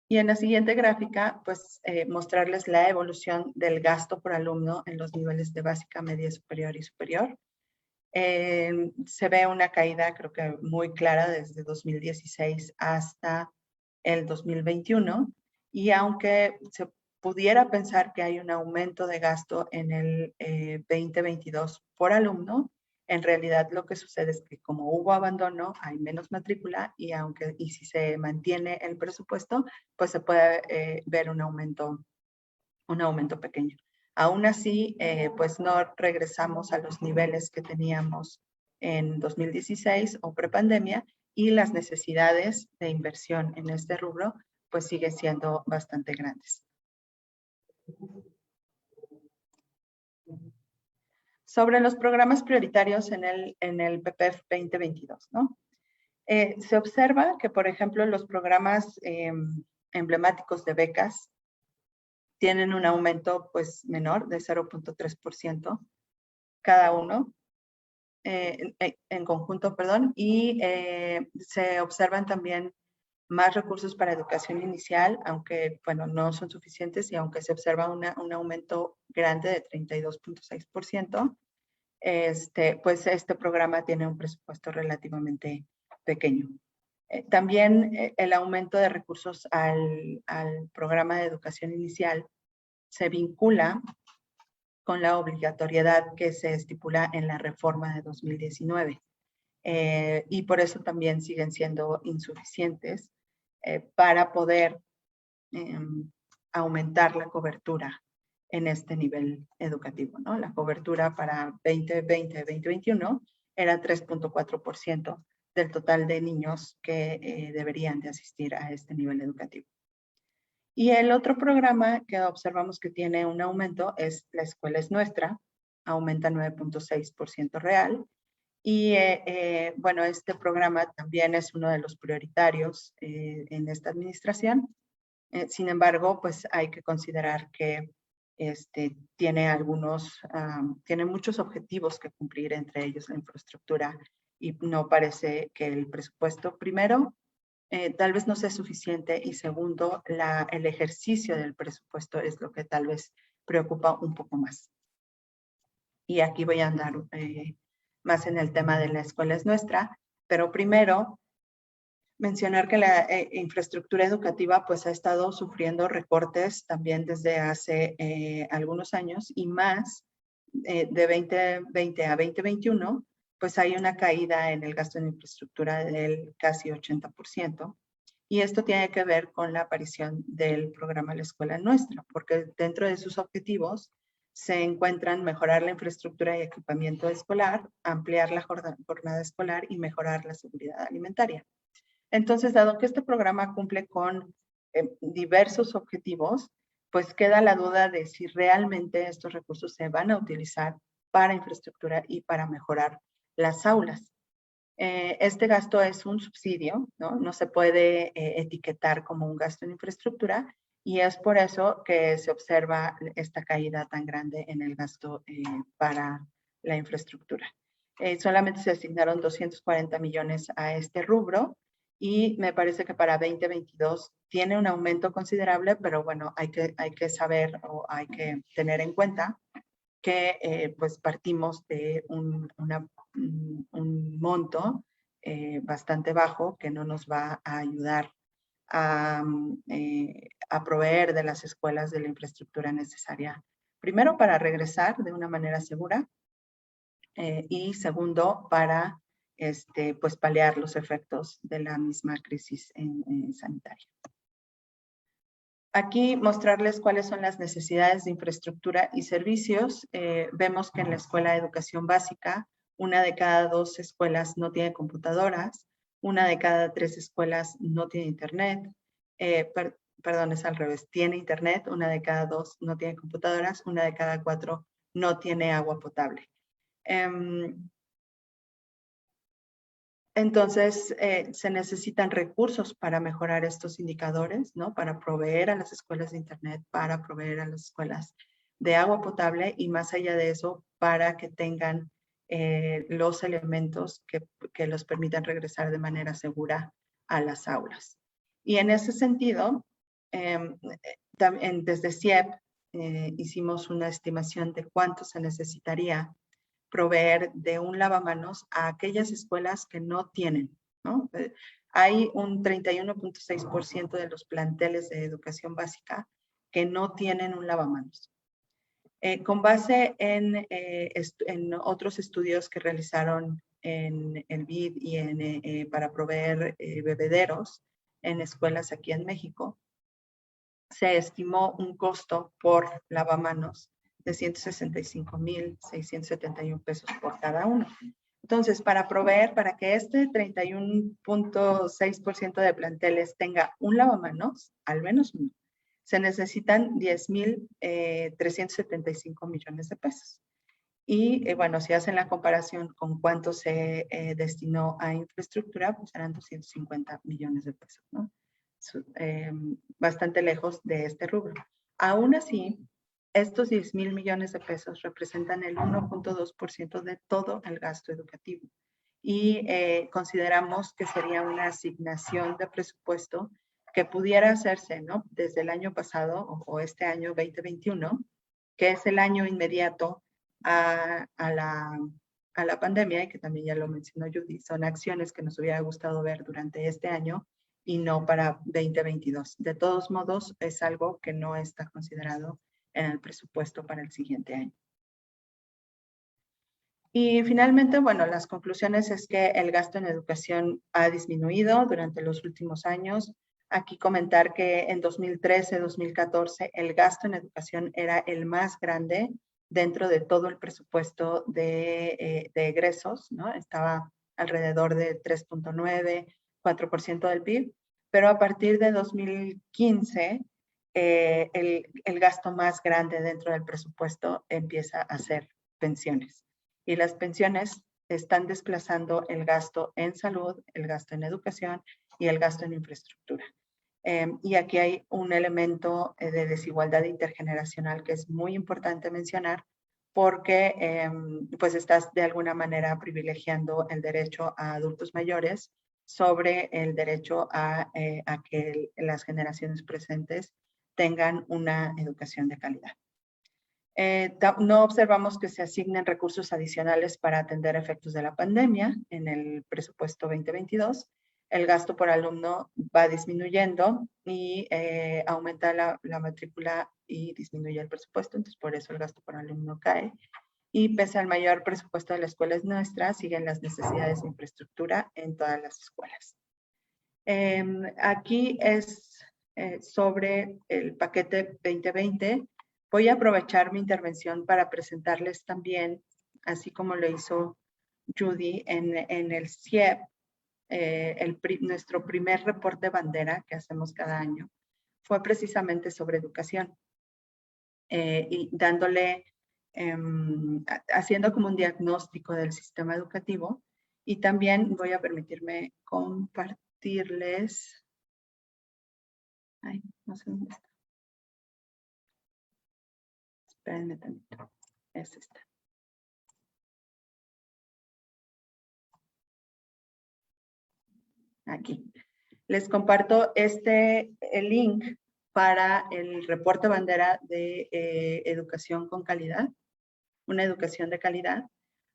Y en la siguiente gráfica, pues, mostrarles la evolución del gasto por alumno en los niveles de básica, media superior y superior. Se ve una caída, creo que muy clara, desde 2016 hasta el 2021. Y aunque se pudiera pensar que hay un aumento de gasto en el 2022 por alumno, en realidad lo que sucede es que como hubo abandono, hay menos matrícula y si se mantiene el presupuesto, pues se puede ver un aumento pequeño. Aún así, pues no regresamos a los niveles que teníamos en 2016 o prepandemia y las necesidades de inversión en este rubro pues siguen siendo bastante grandes. Sobre los programas prioritarios en el PPEF 2022, ¿no? Se observa que, por ejemplo, los programas emblemáticos de becas tienen un aumento pues menor de 0.3% cada uno en conjunto, perdón, y se observan también más recursos para educación inicial, aunque, bueno, no son suficientes y aunque se observa un aumento grande de 32.6%, pues este programa tiene un presupuesto relativamente pequeño. También el aumento de recursos al programa de educación inicial se vincula con la obligatoriedad que se estipula en la reforma de 2019. Y por eso también siguen siendo insuficientes para poder aumentar la cobertura en este nivel educativo, ¿no? La cobertura para 2020-2021 era 3.4% del total de niños que deberían de asistir a este nivel educativo. Y el otro programa que observamos que tiene un aumento es La Escuela es Nuestra, aumenta 9.6% real. Y bueno, este programa también es uno de los prioritarios en esta administración. Sin embargo, pues hay que considerar que tiene muchos objetivos que cumplir, entre ellos la infraestructura, y no parece que el presupuesto, primero, tal vez no sea suficiente, y segundo, el ejercicio del presupuesto es lo que tal vez preocupa un poco más. Y aquí voy a andar más en el tema de La Escuela es Nuestra, pero primero mencionar que la infraestructura educativa pues ha estado sufriendo recortes también desde hace algunos años, y más de 2020 a 2021, pues hay una caída en el gasto en infraestructura del casi 80%. Y esto tiene que ver con la aparición del programa La Escuela Nuestra, porque dentro de sus objetivos se encuentran mejorar la infraestructura y equipamiento escolar, ampliar la jornada escolar y mejorar la seguridad alimentaria. Entonces, dado que este programa cumple con diversos objetivos, pues queda la duda de si realmente estos recursos se van a utilizar para infraestructura y para mejorar las aulas. Este gasto es un subsidio, ¿no? No se puede etiquetar como un gasto en infraestructura, y es por eso que se observa esta caída tan grande en el gasto para la infraestructura. Solamente se asignaron 240 millones a este rubro, y me parece que para 2022 tiene un aumento considerable, pero bueno, hay que saber, o hay que tener en cuenta que pues partimos de un monto bastante bajo, que no nos va a ayudar a proveer de las escuelas de la infraestructura necesaria. Primero, para regresar de una manera segura, y segundo, para pues paliar los efectos de la misma crisis sanitaria. Aquí mostrarles cuáles son las necesidades de infraestructura y servicios. Vemos que en la escuela de educación básica, 1 de cada 2 escuelas no tiene computadoras, 1 de cada 3 escuelas no tiene internet. Perdón, es al revés, tiene internet, 1 de cada 2 no tiene computadoras, 1 de cada 4 no tiene agua potable. Entonces, se necesitan recursos para mejorar estos indicadores, ¿no? Para proveer a las escuelas de internet, para proveer a las escuelas de agua potable, y más allá de eso, para que tengan los elementos que los permitan regresar de manera segura a las aulas. Y en ese sentido, desde CIEP hicimos una estimación de cuánto se necesitaría proveer de un lavamanos a aquellas escuelas que no tienen, ¿no? Hay un 31.6% de los planteles de educación básica que no tienen un lavamanos. Con base en otros estudios que realizaron en el BID y para proveer bebederos en escuelas aquí en México, se estimó un costo por lavamanos de 165,671 pesos por cada uno. Entonces, para proveer, para que este 31.6% de planteles tenga un lavamanos, al menos uno, se necesitan 10,375 millones de pesos. Y bueno, si hacen la comparación con cuánto se destinó a infraestructura, pues eran 250 millones de pesos, ¿no? Bastante lejos de este rubro. Aún así, estos 10,000 millones de pesos representan el 1.2% de todo el gasto educativo, y consideramos que sería una asignación de presupuesto que pudiera hacerse, ¿no? Desde el año pasado o este año 2021, que es el año inmediato a la pandemia, y que también ya lo mencionó Judy, son acciones que nos hubiera gustado ver durante este año y no para 2022. De todos modos, es algo que no está considerado en el presupuesto para el siguiente año. Y finalmente, bueno, las conclusiones es que el gasto en educación ha disminuido durante los últimos años, Aquí comentar que en 2013-2014 el gasto en educación era el más grande dentro de todo el presupuesto de egresos, ¿no? Estaba alrededor de 3.9, 4% del PIB, pero a partir de 2015 el gasto más grande dentro del presupuesto empieza a ser pensiones. Y las pensiones están desplazando el gasto en salud, el gasto en educación y el gasto en infraestructura. Y aquí hay un elemento de desigualdad intergeneracional que es muy importante mencionar porque pues estás de alguna manera privilegiando el derecho a adultos mayores sobre el derecho a que las generaciones presentes tengan una educación de calidad. No observamos que se asignen recursos adicionales para atender efectos de la pandemia en el presupuesto 2022. El gasto por alumno va disminuyendo y aumenta la matrícula y disminuye el presupuesto, entonces por eso el gasto por alumno cae. Y pese al mayor presupuesto de la escuela nuestra, siguen las necesidades de infraestructura en todas las escuelas. Aquí es sobre el paquete 2020. Voy a aprovechar mi intervención para presentarles también, así como lo hizo Judy en el CIEP, nuestro primer reporte bandera que hacemos cada año fue precisamente sobre educación y dándole, haciendo como un diagnóstico del sistema educativo, y también voy a permitirme compartirles, ay, no sé dónde está, espérenme tantito, es esta. Aquí. Les comparto el link para el reporte bandera de educación con calidad, una educación de calidad.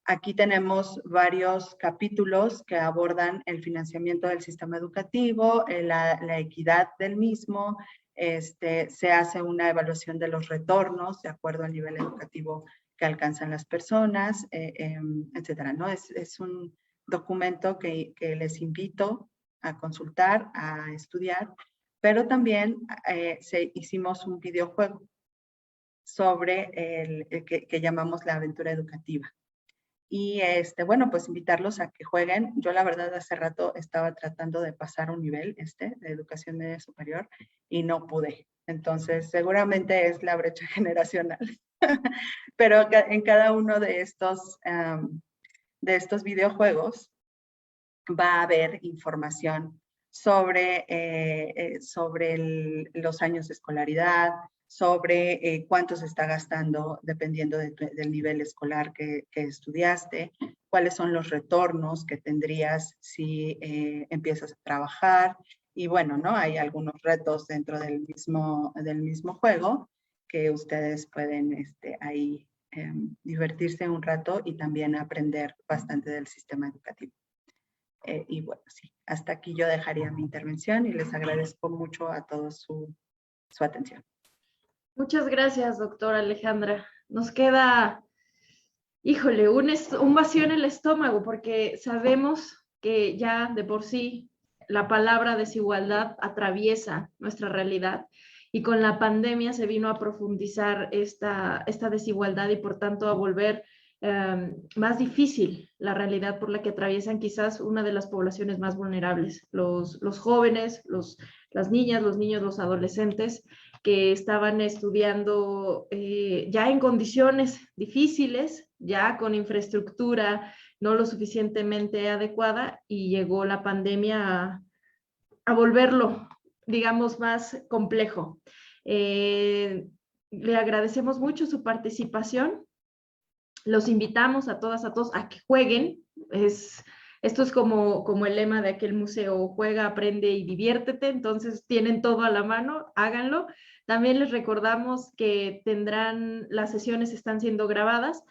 Aquí tenemos varios capítulos que abordan el financiamiento del sistema educativo, la equidad del mismo, se hace una evaluación de los retornos de acuerdo al nivel educativo que alcanzan las personas, etcétera, ¿no? Es un documento que les invito a consultar, a estudiar, pero también hicimos un videojuego sobre que llamamos la aventura educativa. Y bueno, pues invitarlos a que jueguen. Yo la verdad hace rato estaba tratando de pasar un nivel de educación media superior y no pude. Entonces seguramente es la brecha generacional. Pero en cada uno de estos videojuegos va a haber información sobre los años de escolaridad, sobre cuánto se está gastando dependiendo del nivel escolar que estudiaste, cuáles son los retornos que tendrías si empiezas a trabajar. Y bueno, ¿no? Hay algunos retos dentro del mismo juego que ustedes pueden ahí divertirse un rato y también aprender bastante del sistema educativo. Y bueno, sí, hasta aquí yo dejaría mi intervención y les agradezco mucho a todos su atención. Muchas gracias, doctora Alejandra. Nos queda, híjole, un vacío en el estómago porque sabemos que ya de por sí la palabra desigualdad atraviesa nuestra realidad y con la pandemia se vino a profundizar esta desigualdad y por tanto a volver más difícil la realidad por la que atraviesan quizás una de las poblaciones más vulnerables, los jóvenes, las niñas, los niños, los adolescentes que estaban estudiando ya en condiciones difíciles, ya con infraestructura no lo suficientemente adecuada y llegó la pandemia a volverlo, digamos, más complejo. Le agradecemos mucho su participación. Los invitamos a todas, a todos a que jueguen. Esto es como el lema de aquel museo, juega, aprende y diviértete. Entonces tienen todo a la mano, háganlo. También les recordamos que las sesiones están siendo grabadas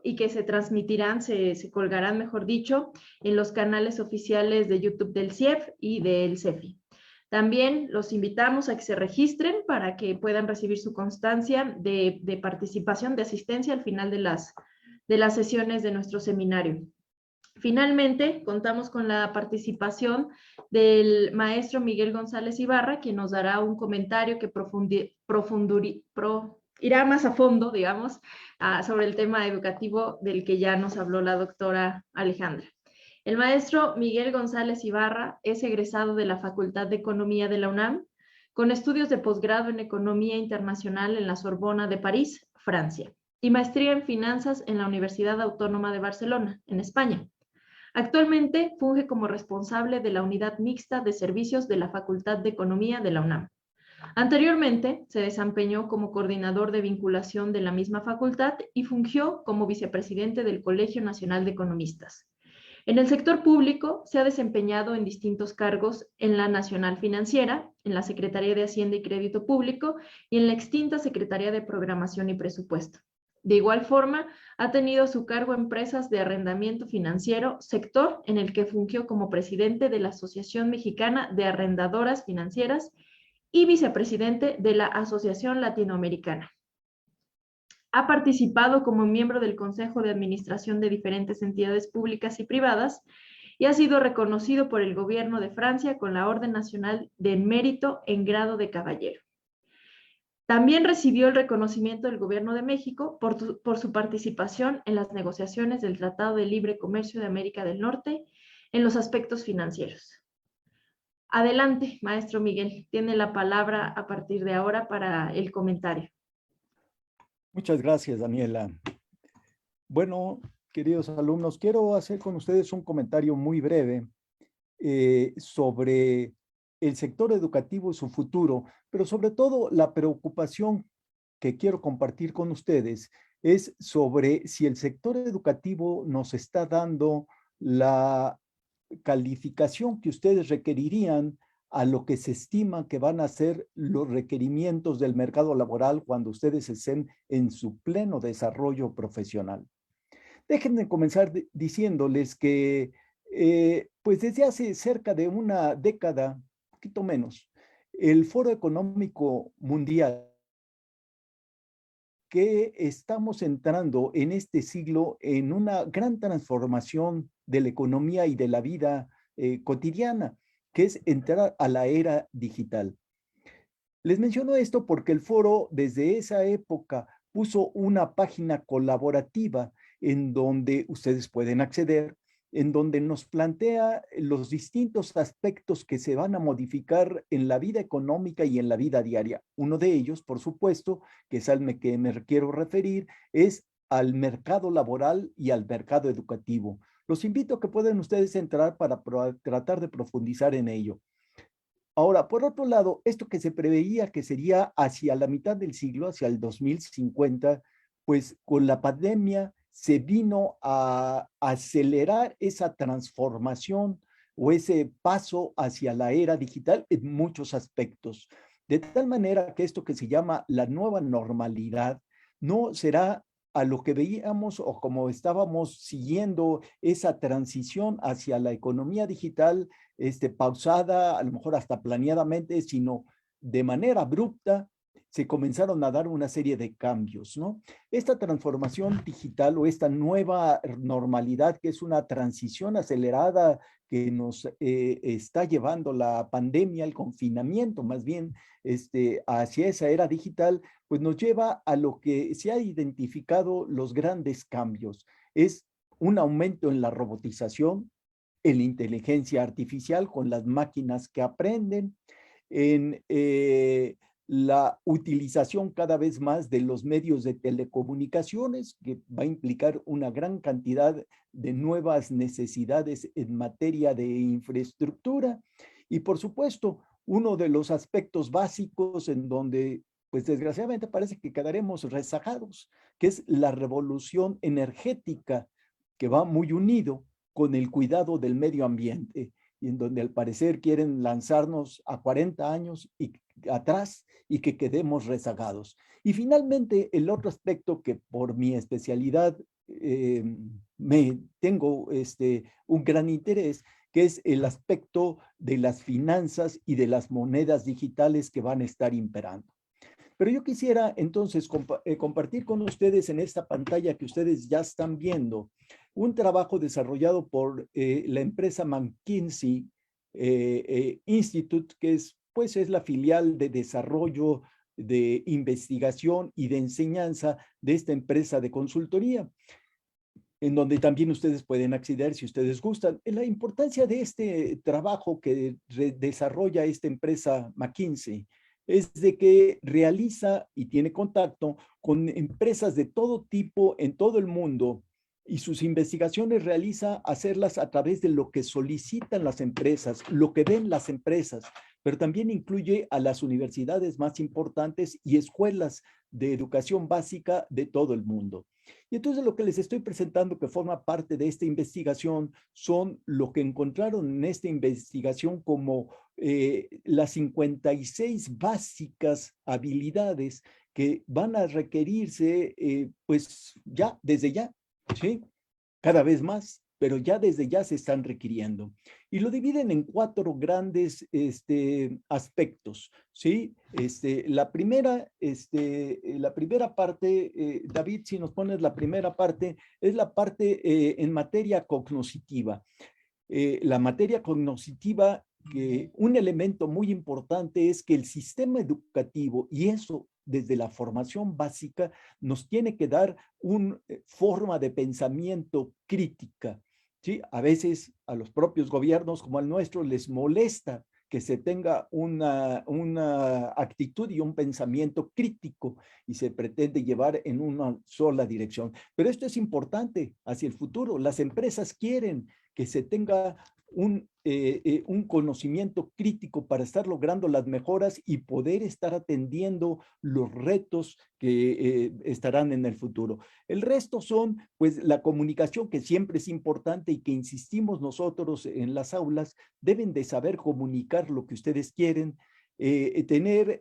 y que se transmitirán, se colgarán, mejor dicho, en los canales oficiales de YouTube del CIEF y del CEFI. También los invitamos a que se registren para que puedan recibir su constancia de participación, de asistencia al final de las sesiones de nuestro seminario. Finalmente, contamos con la participación del maestro Miguel González Ibarra, quien nos dará un comentario que irá más a fondo, digamos, sobre el tema educativo del que ya nos habló la doctora Alejandra. El maestro Miguel González Ibarra es egresado de la Facultad de Economía de la UNAM, con estudios de posgrado en Economía Internacional en la Sorbona de París, Francia, y maestría en Finanzas en la Universidad Autónoma de Barcelona, en España. Actualmente funge como responsable de la Unidad Mixta de Servicios de la Facultad de Economía de la UNAM. Anteriormente, se desempeñó como coordinador de vinculación de la misma facultad y fungió como vicepresidente del Colegio Nacional de Economistas. En el sector público, se ha desempeñado en distintos cargos en la Nacional Financiera, en la Secretaría de Hacienda y Crédito Público y en la extinta Secretaría de Programación y Presupuesto. De igual forma, ha tenido a su cargo empresas de arrendamiento financiero, sector en el que fungió como presidente de la Asociación Mexicana de Arrendadoras Financieras y vicepresidente de la Asociación Latinoamericana. Ha participado como miembro del Consejo de Administración de diferentes entidades públicas y privadas y ha sido reconocido por el Gobierno de Francia con la Orden Nacional de Mérito en grado de caballero. También recibió el reconocimiento del Gobierno de México por su participación en las negociaciones del Tratado de Libre Comercio de América del Norte en los aspectos financieros. Adelante, maestro Miguel, tiene la palabra a partir de ahora para el comentario. Muchas gracias, Daniela. Bueno, queridos alumnos, quiero hacer con ustedes un comentario muy breve sobre el sector educativo y su futuro, pero sobre todo la preocupación que quiero compartir con ustedes es sobre si el sector educativo nos está dando la calificación que ustedes requerirían a lo que se estima que van a ser los requerimientos del mercado laboral cuando ustedes estén en su pleno desarrollo profesional. Déjenme comenzar diciéndoles que pues desde hace cerca de una década, un poquito menos, el Foro Económico Mundial, que estamos entrando en este siglo en una gran transformación de la economía y de la vida cotidiana, que es entrar a la era digital. Les menciono esto porque el foro desde esa época puso una página colaborativa en donde ustedes pueden acceder, en donde nos plantea los distintos aspectos que se van a modificar en la vida económica y en la vida diaria. Uno de ellos, por supuesto, que es al que me quiero referir, es al mercado laboral y al mercado educativo. Los invito a que puedan ustedes entrar para tratar de profundizar en ello. Ahora, por otro lado, esto que se preveía que sería hacia la mitad del siglo, hacia el 2050, pues con la pandemia se vino a acelerar esa transformación o ese paso hacia la era digital en muchos aspectos. De tal manera que esto que se llama la nueva normalidad no será a lo que veíamos o como estábamos siguiendo esa transición hacia la economía digital, pausada, a lo mejor hasta planeadamente, sino de manera abrupta, se comenzaron a dar una serie de cambios, ¿no? Esta transformación digital o esta nueva normalidad, que es una transición acelerada que nos está llevando la pandemia, el confinamiento más bien, hacia esa era digital, pues nos lleva a lo que se ha identificado los grandes cambios. Es un aumento en la robotización, en la inteligencia artificial con las máquinas que aprenden, en la utilización cada vez más de los medios de telecomunicaciones, que va a implicar una gran cantidad de nuevas necesidades en materia de infraestructura. Y por supuesto, uno de los aspectos básicos en donde, pues desgraciadamente parece que quedaremos rezagados, que es la revolución energética, que va muy unido con el cuidado del medio ambiente, y en donde al parecer quieren lanzarnos a 40 años y atrás y que quedemos rezagados. Y finalmente, el otro aspecto que por mi especialidad me tengo un gran interés, que es el aspecto de las finanzas y de las monedas digitales que van a estar imperando. Pero yo quisiera entonces compartir con ustedes en esta pantalla que ustedes ya están viendo un trabajo desarrollado por la empresa McKinsey Institute, que pues es la filial de desarrollo, de investigación y de enseñanza de esta empresa de consultoría, en donde también ustedes pueden acceder si ustedes gustan. La importancia de este trabajo que desarrolla esta empresa McKinsey es de que realiza y tiene contacto con empresas de todo tipo en todo el mundo, y sus investigaciones realiza hacerlas a través de lo que solicitan las empresas, lo que ven las empresas, pero también incluye a las universidades más importantes y escuelas de educación básica de todo el mundo. Y entonces lo que les estoy presentando que forma parte de esta investigación son lo que encontraron en esta investigación como las 56 básicas habilidades que van a requerirse pues ya, desde ya, ¿sí? Cada vez más, pero ya desde ya se están requiriendo. Y lo dividen en 4 grandes aspectos, ¿sí? La primera parte, David, si nos pones la primera parte, es la parte en materia cognitiva. La materia cognitiva, que un elemento muy importante es que el sistema educativo, y eso desde la formación básica, nos tiene que dar una forma de pensamiento crítica, ¿sí? A veces a los propios gobiernos como al nuestro les molesta que se tenga una actitud y un pensamiento crítico y se pretende llevar en una sola dirección. Pero esto es importante hacia el futuro. Las empresas quieren que se tenga un conocimiento crítico para estar logrando las mejoras y poder estar atendiendo los retos que estarán en el futuro. El resto son, pues, la comunicación, que siempre es importante y que insistimos nosotros en las aulas, deben de saber comunicar lo que ustedes quieren, tener,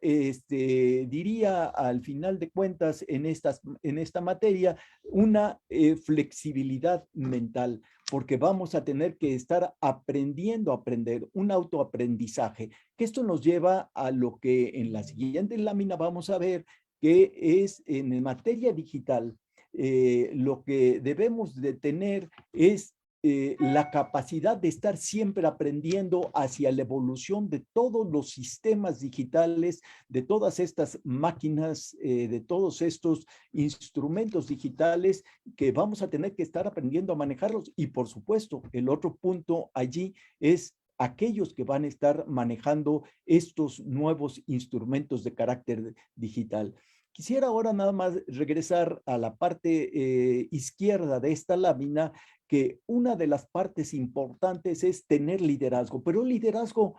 diría al final de cuentas en esta materia, una flexibilidad mental, porque vamos a tener que estar aprendiendo a aprender, un autoaprendizaje, que esto nos lleva a lo que en la siguiente lámina vamos a ver, que es en materia digital. Lo que debemos de tener es la capacidad de estar siempre aprendiendo hacia la evolución de todos los sistemas digitales, de todas estas máquinas, de todos estos instrumentos digitales que vamos a tener que estar aprendiendo a manejarlos. Y por supuesto, el otro punto allí es aquellos que van a estar manejando estos nuevos instrumentos de carácter digital. Quisiera ahora nada más regresar a la parte izquierda de esta lámina, que una de las partes importantes es tener liderazgo, pero un liderazgo,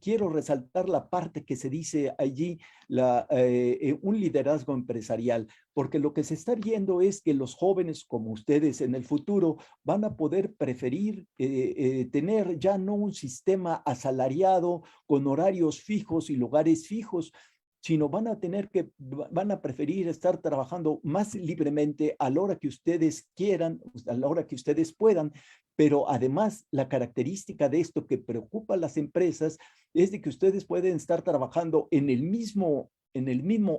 quiero resaltar la parte que se dice allí, un liderazgo empresarial, porque lo que se está viendo es que los jóvenes como ustedes en el futuro van a poder preferir tener ya no un sistema asalariado con horarios fijos y lugares fijos, sino van a preferir estar trabajando más libremente a la hora que ustedes quieran, a la hora que ustedes puedan. Pero además, la característica de esto que preocupa a las empresas es de que ustedes pueden estar trabajando en el mismo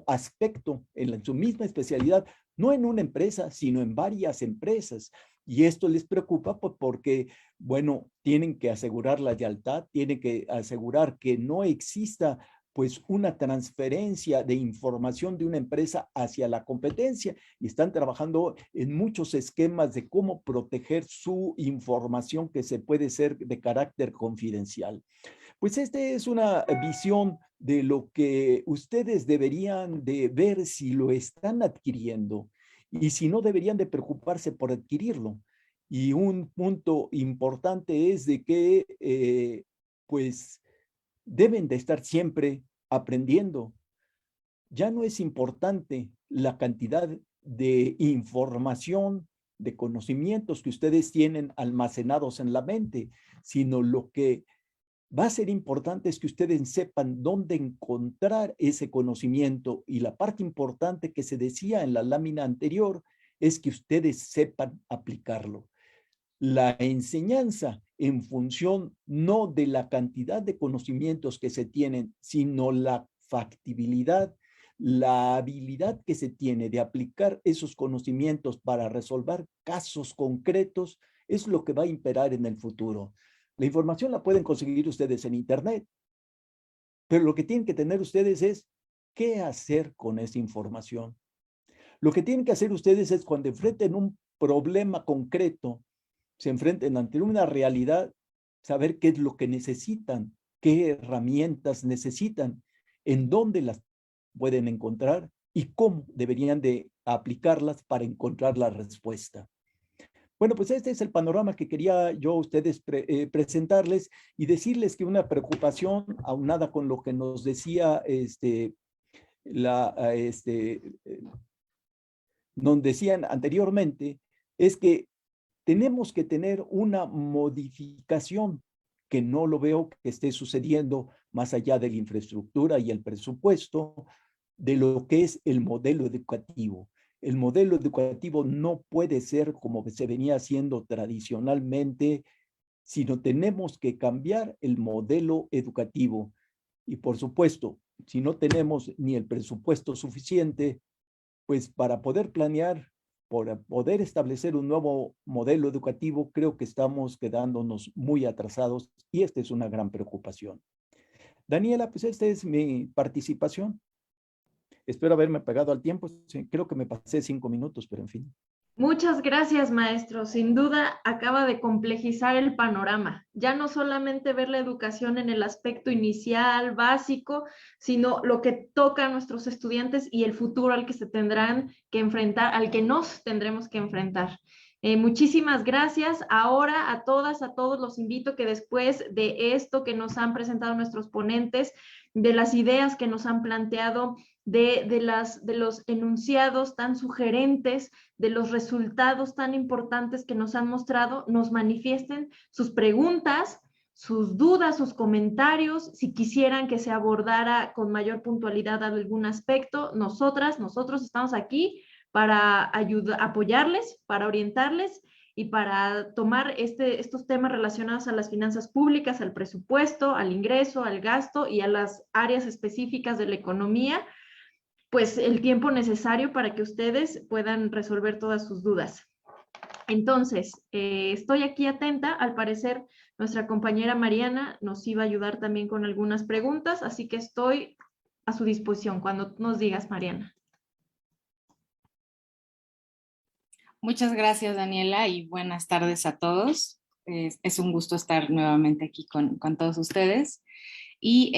aspecto, en su misma especialidad, no en una empresa, sino en varias empresas. Y esto les preocupa porque, bueno, tienen que asegurar la lealtad, tienen que asegurar que no exista pues una transferencia de información de una empresa hacia la competencia, y están trabajando en muchos esquemas de cómo proteger su información que se puede ser de carácter confidencial. Pues esta es una visión de lo que ustedes deberían de ver si lo están adquiriendo y si no deberían de preocuparse por adquirirlo. Y un punto importante es de que pues deben de estar siempre aprendiendo. Ya no es importante la cantidad de información, de conocimientos que ustedes tienen almacenados en la mente, sino lo que va a ser importante es que ustedes sepan dónde encontrar ese conocimiento. Y la parte importante que se decía en la lámina anterior es que ustedes sepan aplicarlo. La enseñanza en función no de la cantidad de conocimientos que se tienen, sino la factibilidad la habilidad que se tiene de aplicar esos conocimientos para resolver casos concretos es lo que va a imperar en el futuro. La información la pueden conseguir ustedes en Internet, pero lo que tienen que tener ustedes es qué hacer con esa información. Lo que tienen que hacer ustedes es cuando enfrenten un problema concreto, se enfrenten ante una realidad, saber qué es lo que necesitan, qué herramientas necesitan, en dónde las pueden encontrar y cómo deberían de aplicarlas para encontrar la respuesta. Bueno, pues este es el panorama que quería yo a ustedes presentarles y decirles que una preocupación, aunada con lo que nos decía nos decían anteriormente, es que tenemos que tener una modificación que no lo veo que esté sucediendo más allá de la infraestructura y el presupuesto de lo que es el modelo educativo. El modelo educativo no puede ser como se venía haciendo tradicionalmente, sino tenemos que cambiar el modelo educativo. Y por supuesto, si no tenemos ni el presupuesto suficiente, pues para poder planear, para poder establecer un nuevo modelo educativo, creo que estamos quedándonos muy atrasados y esta es una gran preocupación. Daniela, pues esta es mi participación. Espero haberme pegado al tiempo. Sí, creo que me pasé 5 minutos, pero en fin. Muchas gracias, maestro. Sin duda, acaba de complejizar el panorama. Ya no solamente ver la educación en el aspecto inicial, básico, sino lo que toca a nuestros estudiantes y el futuro al que se tendrán que enfrentar, al que nos tendremos que enfrentar. Muchísimas gracias. Ahora a todas, a todos los invito que después de esto que nos han presentado nuestros ponentes, de las ideas que nos han planteado, de los enunciados tan sugerentes, de los resultados tan importantes que nos han mostrado, nos manifiesten sus preguntas, sus dudas, sus comentarios, si quisieran que se abordara con mayor puntualidad algún aspecto. Nosotros estamos aquí para apoyarles, para orientarles y para tomar estos temas relacionados a las finanzas públicas, al presupuesto, al ingreso, al gasto y a las áreas específicas de la economía, pues el tiempo necesario para que ustedes puedan resolver todas sus dudas. Entonces, estoy aquí atenta. Al parecer, nuestra compañera Mariana nos iba a ayudar también con algunas preguntas, así que estoy a su disposición cuando nos digas, Mariana. Muchas gracias, Daniela, y buenas tardes a todos. Es un gusto estar nuevamente aquí con todos ustedes. Y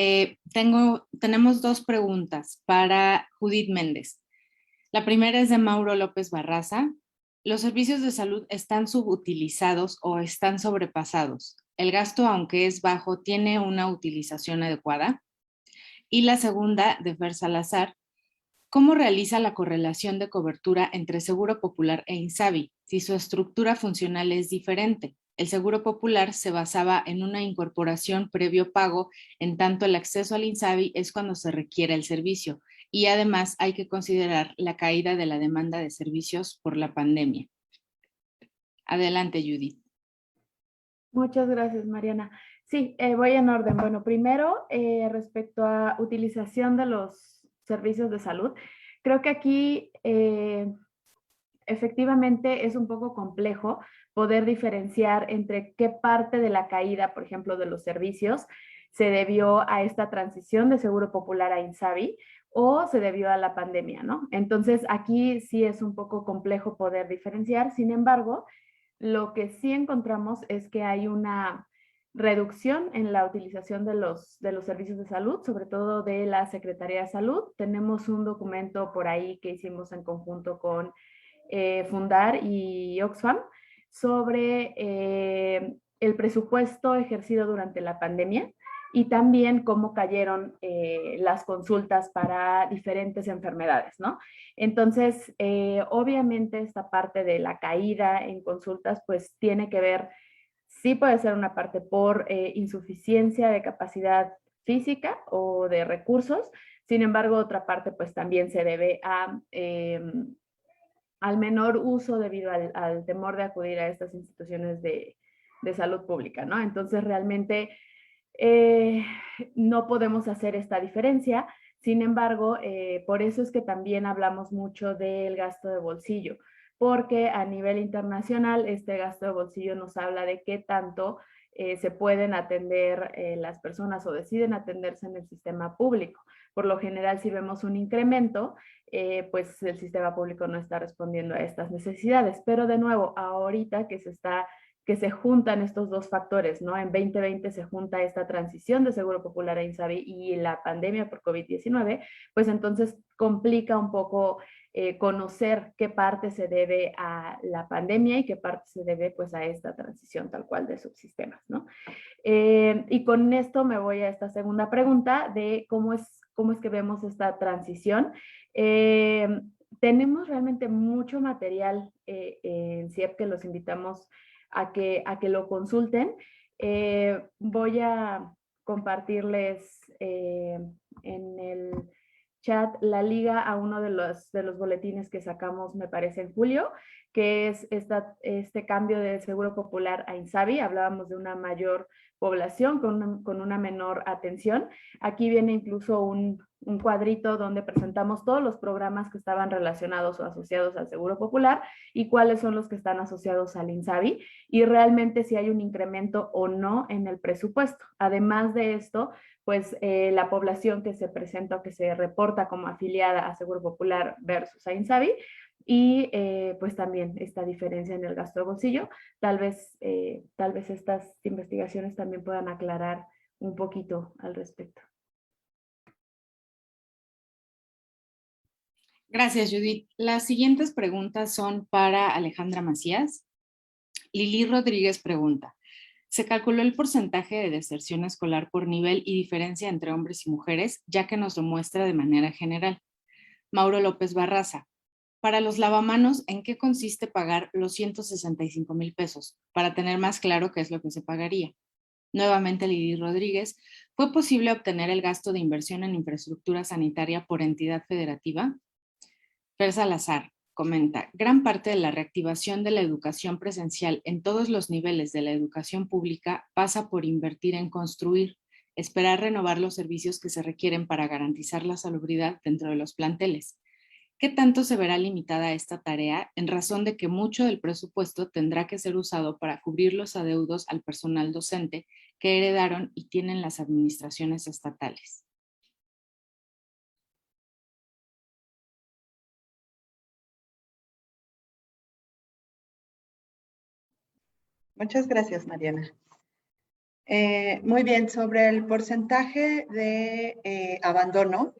tenemos 2 preguntas para Judith Méndez. La primera es de Mauro López Barraza. ¿Los servicios de salud están subutilizados o están sobrepasados? ¿El gasto, aunque es bajo, tiene una utilización adecuada? Y la segunda, de Fer Salazar. ¿Cómo realiza la correlación de cobertura entre Seguro Popular e INSABI, si su estructura funcional es diferente? El Seguro Popular se basaba en una incorporación previo pago, en tanto el acceso al INSABI es cuando se requiere el servicio, y además hay que considerar la caída de la demanda de servicios por la pandemia. Adelante, Judith. Muchas gracias, Mariana. Sí, voy en orden. Bueno, primero, respecto a utilización de los servicios de salud, creo que aquí efectivamente es un poco complejo poder diferenciar entre qué parte de la caída, por ejemplo, de los servicios se debió a esta transición de Seguro Popular a INSABI o se debió a la pandemia, ¿no? Entonces, aquí sí es un poco complejo poder diferenciar. Sin embargo, lo que sí encontramos es que hay una reducción en la utilización de los servicios de salud, sobre todo de la Secretaría de Salud. Tenemos un documento por ahí que hicimos en conjunto con Fundar y Oxfam sobre el presupuesto ejercido durante la pandemia y también cómo cayeron las consultas para diferentes enfermedades, ¿no? Entonces, obviamente esta parte de la caída en consultas, pues tiene que ver, sí puede ser una parte por insuficiencia de capacidad física o de recursos, sin embargo, otra parte pues también se debe a al menor uso debido al temor de acudir a estas instituciones de salud pública, ¿no? Entonces, realmente no podemos hacer esta diferencia. Sin embargo, por eso es que también hablamos mucho del gasto de bolsillo, porque a nivel internacional este gasto de bolsillo nos habla de qué tanto se pueden atender las personas o deciden atenderse en el sistema público. Por lo general, si vemos un incremento, pues el sistema público no está respondiendo a estas necesidades. Pero de nuevo, ahorita que se juntan estos dos factores, ¿no? En 2020 se junta esta transición de Seguro Popular a INSABI y la pandemia por COVID-19, pues entonces complica un poco conocer qué parte se debe a la pandemia y qué parte se debe pues a esta transición tal cual de subsistemas, ¿no? Y con esto me voy a esta segunda pregunta de cómo es que vemos esta transición. Tenemos realmente mucho material en CIEP que los invitamos a que lo consulten. Voy a compartirles en el chat la liga a uno de los boletines que sacamos, me parece, en julio, que es este cambio de Seguro Popular a INSABI. Hablábamos de una mayor población con una menor atención. Aquí viene incluso un cuadrito donde presentamos todos los programas que estaban relacionados o asociados al Seguro Popular y cuáles son los que están asociados al INSABI y realmente si hay un incremento o no en el presupuesto. Además de esto, pues la población que se presenta o que se reporta como afiliada a Seguro Popular versus a INSABI y pues también esta diferencia en el gasto de bolsillo. Tal vez estas investigaciones también puedan aclarar un poquito al respecto. Gracias, Judith. Las siguientes preguntas son para Alejandra Macías. Lili Rodríguez pregunta, ¿se calculó el porcentaje de deserción escolar por nivel y diferencia entre hombres y mujeres, ya que nos lo muestra de manera general? Mauro López Barraza, para los lavamanos, ¿en qué consiste pagar los 165,000 pesos? Para tener más claro qué es lo que se pagaría. Nuevamente Lili Rodríguez, ¿fue posible obtener el gasto de inversión en infraestructura sanitaria por entidad federativa? Fer Salazar comenta, gran parte de la reactivación de la educación presencial en todos los niveles de la educación pública pasa por invertir en construir, esperar renovar los servicios que se requieren para garantizar la salubridad dentro de los planteles. ¿Qué tanto se verá limitada esta tarea en razón de que mucho del presupuesto tendrá que ser usado para cubrir los adeudos al personal docente que heredaron y tienen las administraciones estatales? Muchas gracias, Mariana. Muy bien, sobre el porcentaje de abandono,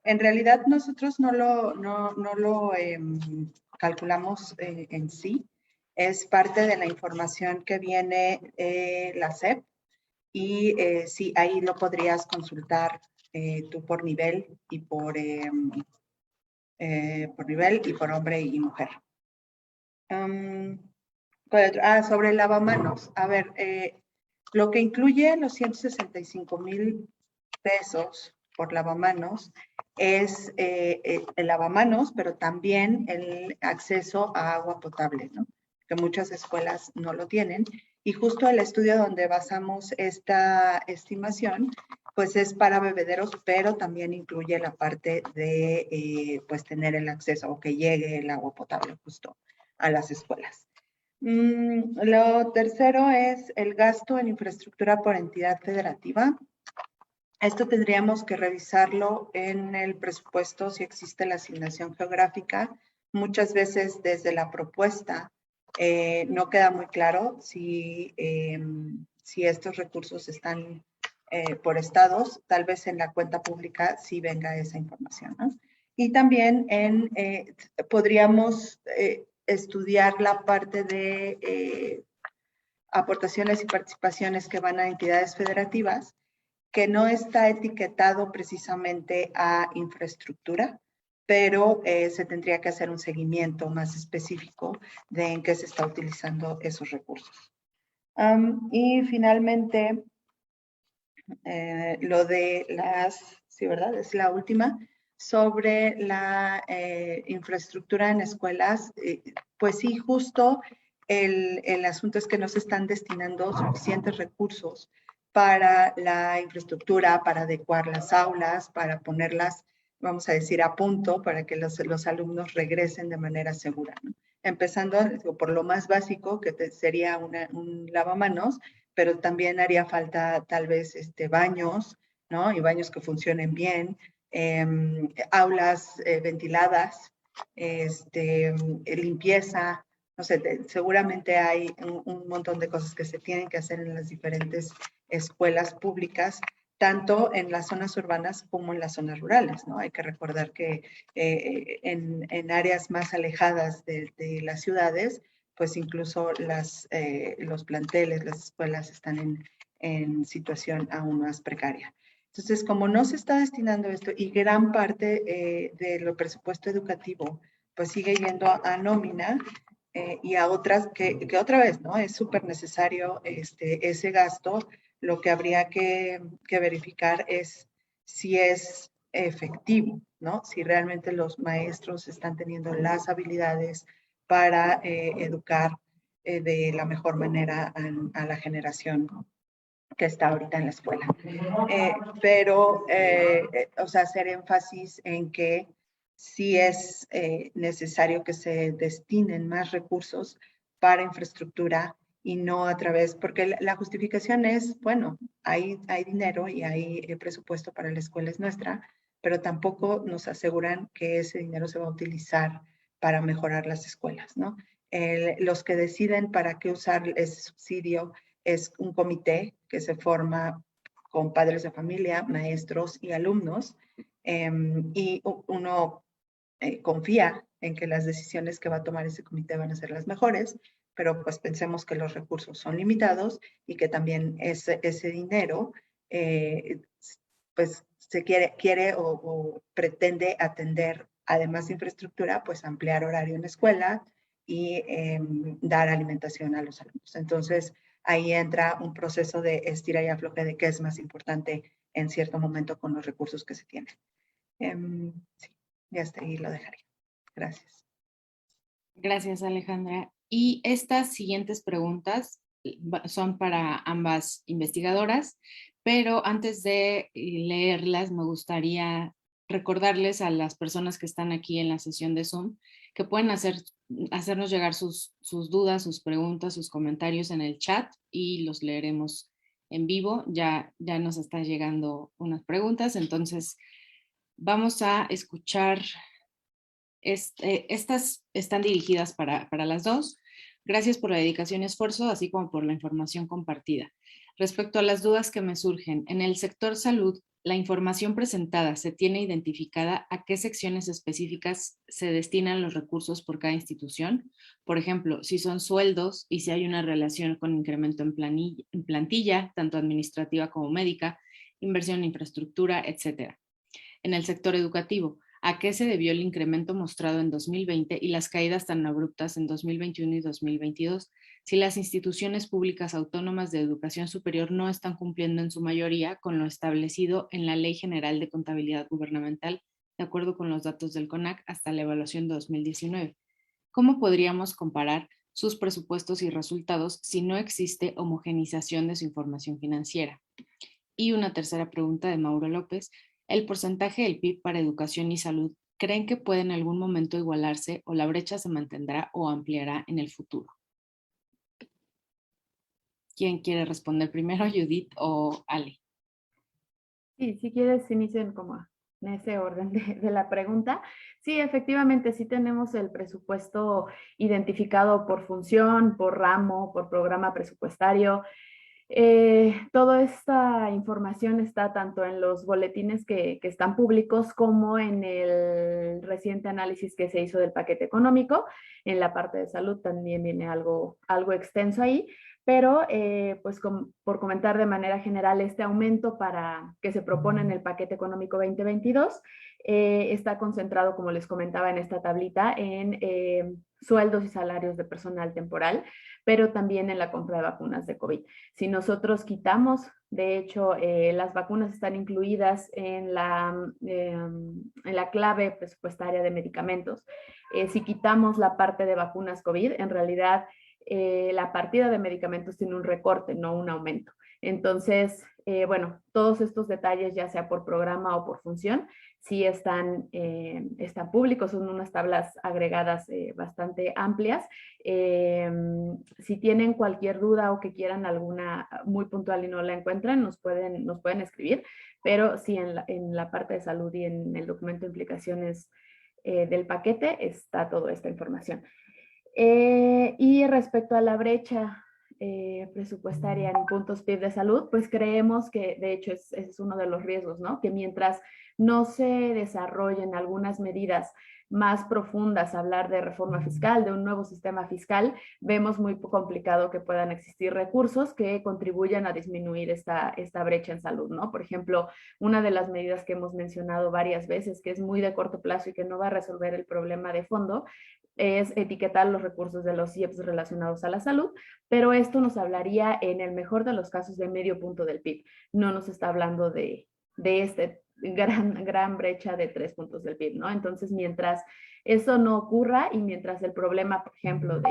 en realidad nosotros no lo calculamos en sí, es parte de la información que viene la SEP y sí, ahí lo podrías consultar tú por nivel y por nivel y por hombre y mujer. Sobre el lavamanos, a ver, lo que incluye los 165,000 pesos por lavamanos es el lavamanos, pero también el acceso a agua potable, ¿no? Que muchas escuelas no lo tienen. Y justo el estudio donde basamos esta estimación, pues es para bebederos, pero también incluye la parte de pues tener el acceso o que llegue el agua potable justo a las escuelas. Lo tercero es el gasto en infraestructura por entidad federativa. Esto tendríamos que revisarlo en el presupuesto si existe la asignación geográfica. Muchas veces desde la propuesta no queda muy claro si estos recursos están por estados. Tal vez en la cuenta pública sí venga esa información, ¿no? Y también podríamos estudiar la parte de aportaciones y participaciones que van a entidades federativas, que no está etiquetado precisamente a infraestructura, pero se tendría que hacer un seguimiento más específico de en qué se está utilizando esos recursos. Y finalmente, lo de sí, ¿verdad? Es la última. Sobre la infraestructura en escuelas, pues sí, justo el asunto es que no se están destinando suficientes recursos para la infraestructura, para adecuar las aulas, para ponerlas, vamos a decir, a punto para que los alumnos regresen de manera segura, ¿no? Empezando por lo más básico, que sería un lavamanos, pero también haría falta tal vez baños, ¿no? Y baños que funcionen bien, aulas ventiladas, limpieza, no sé, seguramente hay un montón de cosas que se tienen que hacer en las diferentes escuelas públicas, tanto en las zonas urbanas como en las zonas rurales, ¿no? Hay que recordar que en áreas más alejadas de las ciudades, pues incluso los planteles, las escuelas están en situación aún más precaria. Entonces, como no se está destinando esto y gran parte de lo presupuesto educativo pues sigue yendo a nómina y a otras que otra vez, ¿no? Es súper necesario ese gasto. Lo que habría que verificar es si es efectivo, ¿no? Si realmente los maestros están teniendo las habilidades para educar de la mejor manera a la generación que está ahorita en la escuela. O sea, hacer énfasis en que sí es necesario que se destinen más recursos para infraestructura y no a través, porque la justificación es, bueno, hay dinero y hay presupuesto para la escuela es nuestra, pero tampoco nos aseguran que ese dinero se va a utilizar para mejorar las escuelas, ¿no? Los que deciden para qué usar ese subsidio es un comité que se forma con padres de familia, maestros y alumnos, y uno confía en que las decisiones que va a tomar ese comité van a ser las mejores, pero pues pensemos que los recursos son limitados y que también ese dinero pues se quiere o pretende atender, además de infraestructura, pues ampliar horario en la escuela y dar alimentación a los alumnos. Entonces, ahí entra un proceso de estira y afloje de qué es más importante en cierto momento con los recursos que se tienen. Sí, ya hasta ahí lo dejaré. Gracias. Gracias, Alejandra. Y estas siguientes preguntas son para ambas investigadoras, pero antes de leerlas me gustaría recordarles a las personas que están aquí en la sesión de Zoom que pueden hacernos llegar sus dudas, sus preguntas, sus comentarios en el chat y los leeremos en vivo. Ya nos están llegando unas preguntas, entonces vamos a escuchar. Estas están dirigidas para las dos. Gracias por la dedicación y esfuerzo, así como por la información compartida. Respecto a las dudas que me surgen, en el sector salud, la información presentada se tiene identificada a qué secciones específicas se destinan los recursos por cada institución. Por ejemplo, si son sueldos y si hay una relación con incremento en plantilla, tanto administrativa como médica, inversión en infraestructura, etc. En el sector educativo, ¿a qué se debió el incremento mostrado en 2020 y las caídas tan abruptas en 2021 y 2022? Si las instituciones públicas autónomas de educación superior no están cumpliendo en su mayoría con lo establecido en la Ley General de Contabilidad Gubernamental, de acuerdo con los datos del CONAC hasta la evaluación de 2019. ¿Cómo podríamos comparar sus presupuestos y resultados si no existe homogenización de su información financiera? Y una tercera pregunta de Mauro López. ¿El porcentaje del PIB para educación y salud creen que puede en algún momento igualarse o la brecha se mantendrá o ampliará en el futuro? ¿Quién quiere responder primero, Judith o Ale? Sí, si quieres inicien como en ese orden de la pregunta. Sí, efectivamente, sí tenemos el presupuesto identificado por función, por ramo, por programa presupuestario. Toda esta información está tanto en los boletines que están públicos como en el reciente análisis que se hizo del paquete económico. En la parte de salud también viene algo extenso ahí, pero pues por comentar de manera general, este aumento que se propone en el paquete económico 2022 está concentrado, como les comentaba en esta tablita, en sueldos y salarios de personal temporal, pero también en la compra de vacunas de COVID. Si nosotros quitamos, de hecho, las vacunas están incluidas en la clave presupuestaria de medicamentos. Si quitamos la parte de vacunas COVID, en realidad la partida de medicamentos tiene un recorte, no un aumento. Entonces, bueno, todos estos detalles, ya sea por programa o por función, sí están públicos, son unas tablas agregadas bastante amplias. Si tienen cualquier duda o que quieran alguna muy puntual y no la encuentran, nos pueden escribir, pero sí en la parte de salud y en el documento de implicaciones del paquete está toda esta información. Y respecto a la brecha presupuestaria en puntos PIB de salud, pues creemos que de hecho es uno de los riesgos, ¿no? Que mientras no se desarrollen algunas medidas más profundas, hablar de reforma fiscal, de un nuevo sistema fiscal, vemos muy complicado que puedan existir recursos que contribuyan a disminuir esta brecha en salud, ¿no? Por ejemplo, una de las medidas que hemos mencionado varias veces, que es muy de corto plazo y que no va a resolver el problema de fondo, es etiquetar los recursos de los IEPS relacionados a la salud, pero esto nos hablaría en el mejor de los casos de medio punto del PIB. No nos está hablando de este gran brecha de 3 puntos del PIB, ¿no? Entonces, mientras eso no ocurra y mientras el problema, por ejemplo,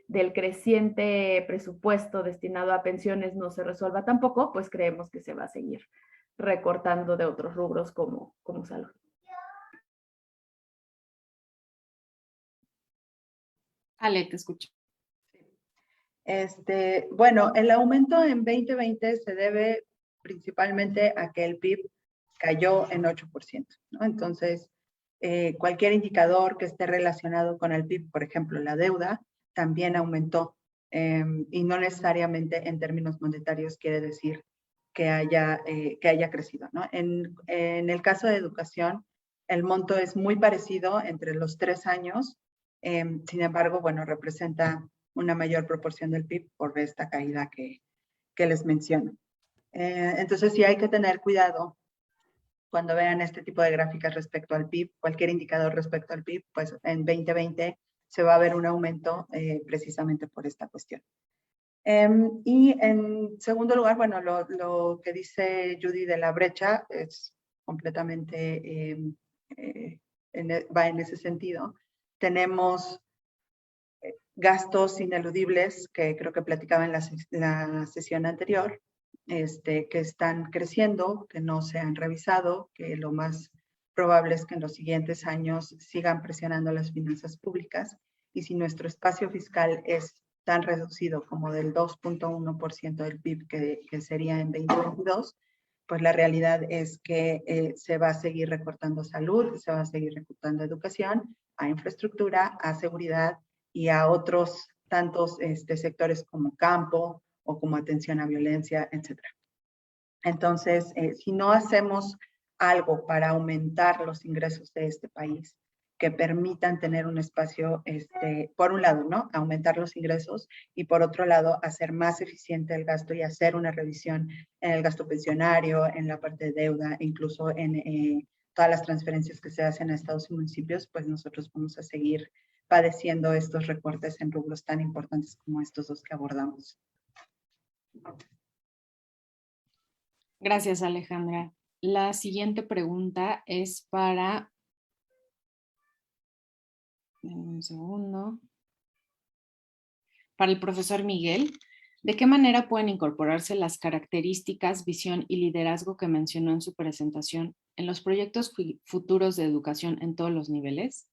del creciente presupuesto destinado a pensiones no se resuelva tampoco, pues creemos que se va a seguir recortando de otros rubros como salud. Ale, te escucho. Bueno, el aumento en 2020 se debe principalmente a que el PIB cayó en 8%, ¿no? Entonces, cualquier indicador que esté relacionado con el PIB, por ejemplo, la deuda, también aumentó. Y no necesariamente en términos monetarios quiere decir que haya crecido, ¿no? En el caso de educación, el monto es muy parecido entre los 3 años. Sin embargo, bueno, representa una mayor proporción del PIB por esta caída que les menciono. Entonces, sí hay que tener cuidado cuando vean este tipo de gráficas respecto al PIB, cualquier indicador respecto al PIB, pues en 2020 se va a ver un aumento precisamente por esta cuestión. Y en segundo lugar, bueno, lo que dice Judy de la brecha es completamente, va en ese sentido. Tenemos gastos ineludibles, que creo que platicaba en la sesión anterior, que están creciendo, que no se han revisado, que lo más probable es que en los siguientes años sigan presionando las finanzas públicas. Y si nuestro espacio fiscal es tan reducido como del 2.1% del PIB que sería en 2022, pues la realidad es que se va a seguir recortando salud, se va a seguir recortando educación, a infraestructura, a seguridad y a otros tantos sectores como campo o como atención a violencia, etc. Entonces, si no hacemos algo para aumentar los ingresos de este país, que permitan tener un espacio, por un lado, ¿no? Aumentar los ingresos y por otro lado, hacer más eficiente el gasto y hacer una revisión en el gasto pensionario, en la parte de deuda, incluso en todas las transferencias que se hacen a estados y municipios, pues nosotros vamos a seguir padeciendo estos recortes en rubros tan importantes como estos dos que abordamos. Gracias, Alejandra. La siguiente pregunta es para... Un segundo. Para el profesor Miguel, ¿de qué manera pueden incorporarse las características, visión y liderazgo que mencionó en su presentación en los proyectos futuros de educación en todos los niveles?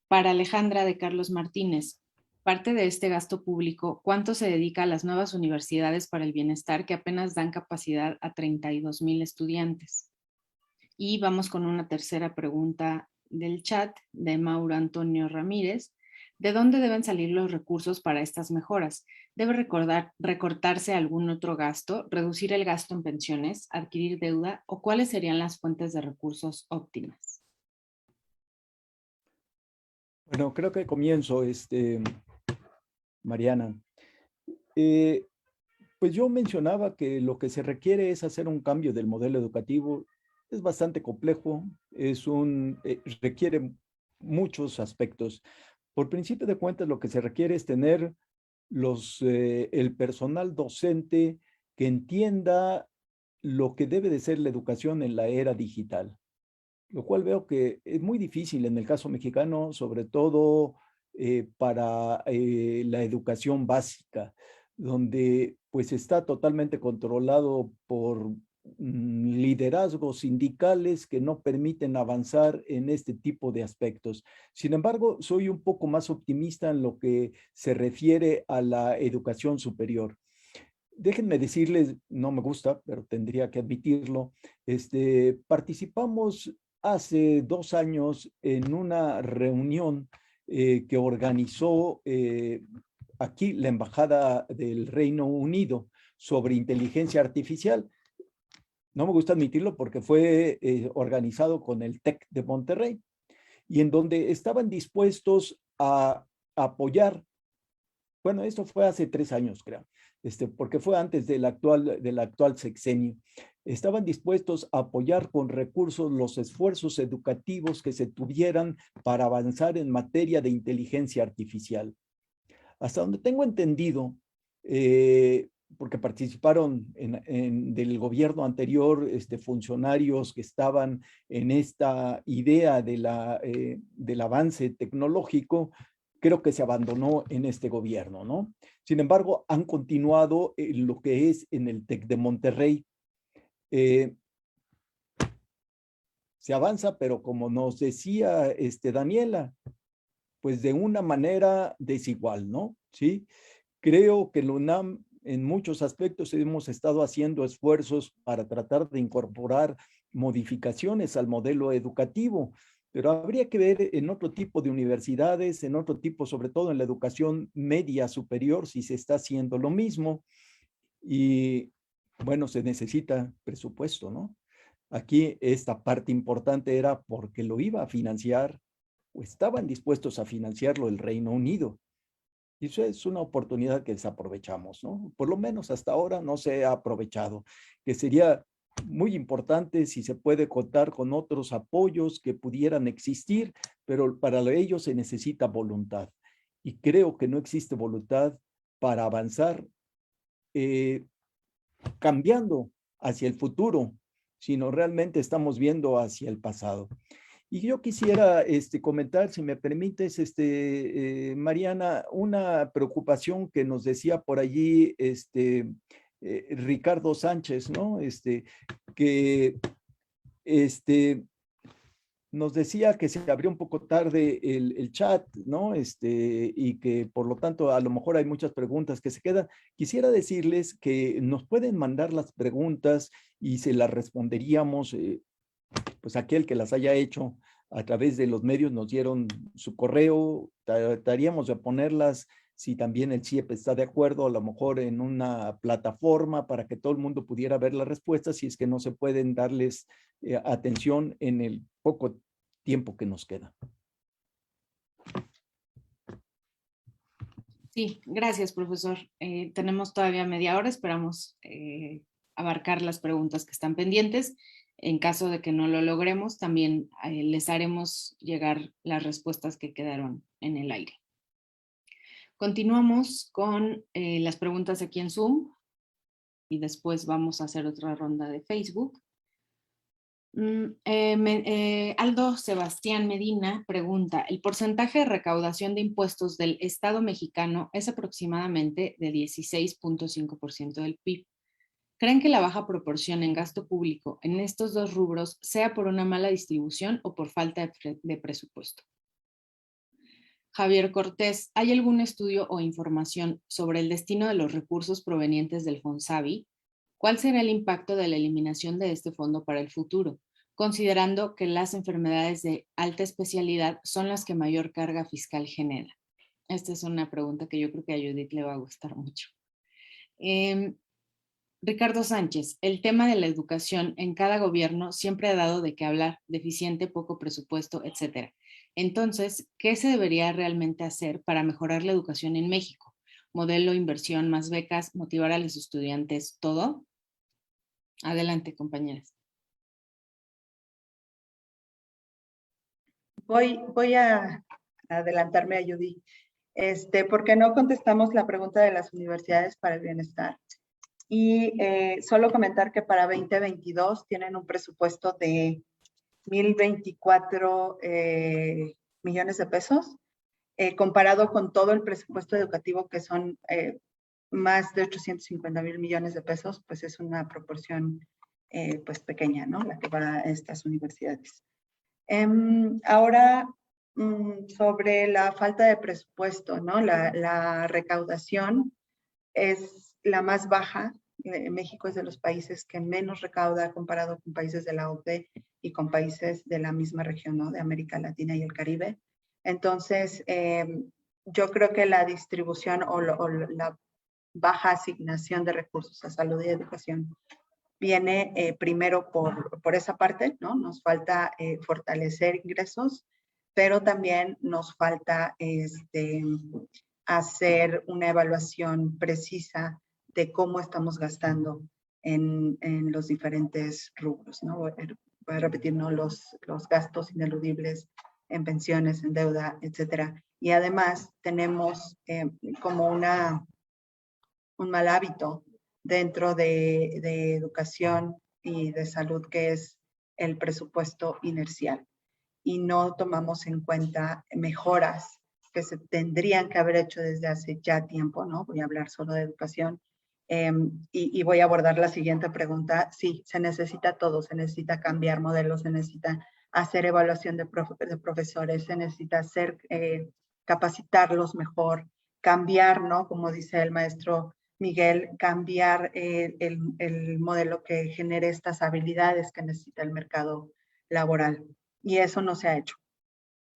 Para Alejandra de Carlos Martínez, parte de este gasto público, ¿cuánto se dedica a las nuevas universidades para el bienestar que apenas dan capacidad a 32,000 estudiantes? Y vamos con una tercera pregunta del chat de Mauro Antonio Ramírez. ¿De dónde deben salir los recursos para estas mejoras? ¿Debe recortarse algún otro gasto, reducir el gasto en pensiones, adquirir deuda o cuáles serían las fuentes de recursos óptimas? Bueno, creo que comienzo, Mariana. Pues yo mencionaba que lo que se requiere es hacer un cambio del modelo educativo. Es bastante complejo, requiere muchos aspectos. Por principio de cuentas, lo que se requiere es tener el personal docente que entienda lo que debe de ser la educación en la era digital, lo cual veo que es muy difícil en el caso mexicano, sobre todo para la educación básica, donde pues está totalmente controlado por liderazgos sindicales que no permiten avanzar en este tipo de aspectos. Sin embargo, soy un poco más optimista en lo que se refiere a la educación superior. Déjenme decirles, no me gusta, pero tendría que admitirlo, participamos hace 2 años en una reunión que organizó aquí la Embajada del Reino Unido sobre inteligencia artificial. No me gusta admitirlo porque fue organizado con el TEC de Monterrey y en donde estaban dispuestos a apoyar. Bueno, esto fue hace 3 años, creo, porque fue antes del actual sexenio. Estaban dispuestos a apoyar con recursos los esfuerzos educativos que se tuvieran para avanzar en materia de inteligencia artificial. Hasta donde tengo entendido, porque participaron del gobierno anterior funcionarios que estaban en esta idea del avance tecnológico, creo que se abandonó en este gobierno, ¿no? Sin embargo, han continuado lo que es en el TEC de Monterrey. Se avanza, pero como nos decía Daniela, pues de una manera desigual, ¿no? Sí, creo que la UNAM en muchos aspectos hemos estado haciendo esfuerzos para tratar de incorporar modificaciones al modelo educativo, pero habría que ver en otro tipo de universidades, en otro tipo, sobre todo en la educación media superior, si se está haciendo lo mismo. Y bueno, se necesita presupuesto, ¿no? Aquí esta parte importante era porque lo iba a financiar o estaban dispuestos a financiarlo el Reino Unido. Y eso es una oportunidad que desaprovechamos, ¿no? Por lo menos hasta ahora no se ha aprovechado, que sería muy importante si se puede contar con otros apoyos que pudieran existir, pero para ello se necesita voluntad. Y creo que no existe voluntad para avanzar cambiando hacia el futuro, sino realmente estamos viendo hacia el pasado. Y yo quisiera comentar, si me permites, Mariana, una preocupación que nos decía por allí Ricardo Sánchez, ¿no? Que nos decía que se abrió un poco tarde el chat, ¿no? Y que por lo tanto a lo mejor hay muchas preguntas que se quedan. Quisiera decirles que nos pueden mandar las preguntas y se las responderíamos, pues aquel que las haya hecho a través de los medios nos dieron su correo, trataríamos de ponerlas si también el CIEP está de acuerdo, a lo mejor en una plataforma para que todo el mundo pudiera ver las respuestas, si es que no se pueden darles atención en el poco tiempo que nos queda. Sí, gracias, profesor. Tenemos todavía media hora, esperamos abarcar las preguntas que están pendientes. En caso de que no lo logremos, también les haremos llegar las respuestas que quedaron en el aire. Continuamos con las preguntas aquí en Zoom y después vamos a hacer otra ronda de Facebook. Aldo Sebastián Medina pregunta, ¿el porcentaje de recaudación de impuestos del Estado mexicano es aproximadamente de 16.5% del PIB? ¿Creen que la baja proporción en gasto público en estos dos rubros sea por una mala distribución o por falta de presupuesto? Javier Cortés, ¿hay algún estudio o información sobre el destino de los recursos provenientes del Fonsavi? ¿Cuál será el impacto de la eliminación de este fondo para el futuro, considerando que las enfermedades de alta especialidad son las que mayor carga fiscal generan? Esta es una pregunta que yo creo que a Judith le va a gustar mucho. Ricardo Sánchez, el tema de la educación en cada gobierno siempre ha dado de qué hablar, deficiente, poco presupuesto, etc. Entonces, ¿qué se debería realmente hacer para mejorar la educación en México? Modelo, inversión, más becas, motivar a los estudiantes, ¿todo? Adelante, compañeras. Voy a adelantarme a Judy. ¿Por qué no contestamos la pregunta de las universidades para el bienestar? Y solo comentar que para 2022 tienen un presupuesto de 1,024 millones de pesos. comparado con todo el presupuesto educativo, que son más de 850,000 millones de pesos, pues es una proporción pues pequeña, ¿no? La que va a estas universidades. Ahora, sobre la falta de presupuesto, ¿no? La recaudación es la más baja. México es de los países que menos recauda comparado con países de la OCDE y con países de la misma región, ¿no? De América Latina y el Caribe. Entonces, yo creo que la distribución o la baja asignación de recursos a salud y educación viene primero por esa parte, ¿no? Nos falta fortalecer ingresos, pero también nos falta hacer una evaluación precisa de cómo estamos gastando en los diferentes rubros, ¿no? Voy a repetir, ¿no? Los gastos ineludibles en pensiones, en deuda, etcétera. Y además tenemos como un mal hábito dentro de educación y de salud, que es el presupuesto inercial. Y no tomamos en cuenta mejoras que se tendrían que haber hecho desde hace ya tiempo, ¿no? Voy a hablar solo de educación. Y voy a abordar la siguiente pregunta. Sí, se necesita todo, se necesita cambiar modelos, se necesita hacer evaluación de profesores, se necesita hacer, capacitarlos mejor, cambiar, ¿no? Como dice el maestro Miguel, cambiar el modelo que genere estas habilidades que necesita el mercado laboral. Y eso no se ha hecho.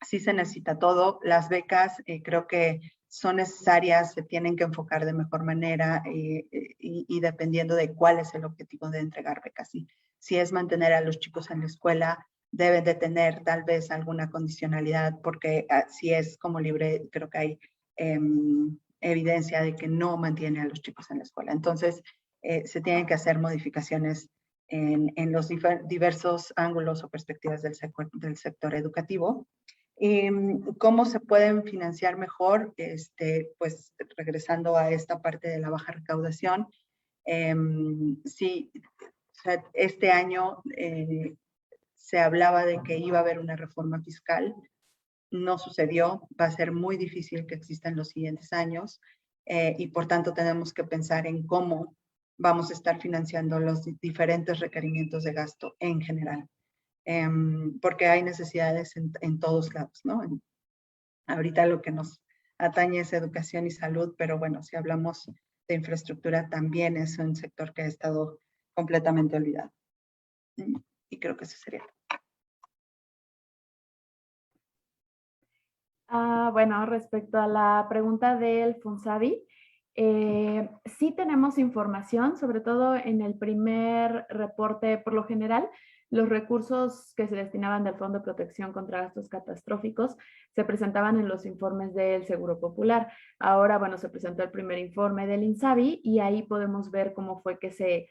Sí se necesita todo. Las becas creo que son necesarias, se tienen que enfocar de mejor manera y dependiendo de cuál es el objetivo de entregar becas. Si es mantener a los chicos en la escuela, deben de tener tal vez alguna condicionalidad, porque si es como libre, creo que hay evidencia de que no mantiene a los chicos en la escuela. Entonces, se tienen que hacer modificaciones en los diversos ángulos o perspectivas del sector educativo. ¿Cómo se pueden financiar mejor? Pues regresando a esta parte de la baja recaudación, sí, o sea, este año se hablaba de que iba a haber una reforma fiscal, no sucedió, va a ser muy difícil que exista en los siguientes años y por tanto tenemos que pensar en cómo vamos a estar financiando los diferentes requerimientos de gasto en general. Porque hay necesidades en todos lados, ¿no? Ahorita lo que nos atañe es educación y salud, pero bueno, si hablamos de infraestructura, también es un sector que ha estado completamente olvidado. Y creo que eso sería. Bueno, respecto a la pregunta del Fonsavi, sí tenemos información, sobre todo en el primer reporte. Por lo general, los recursos que se destinaban del Fondo de Protección contra Gastos Catastróficos se presentaban en los informes del Seguro Popular. Ahora, bueno, se presentó el primer informe del INSABI y ahí podemos ver cómo fue que se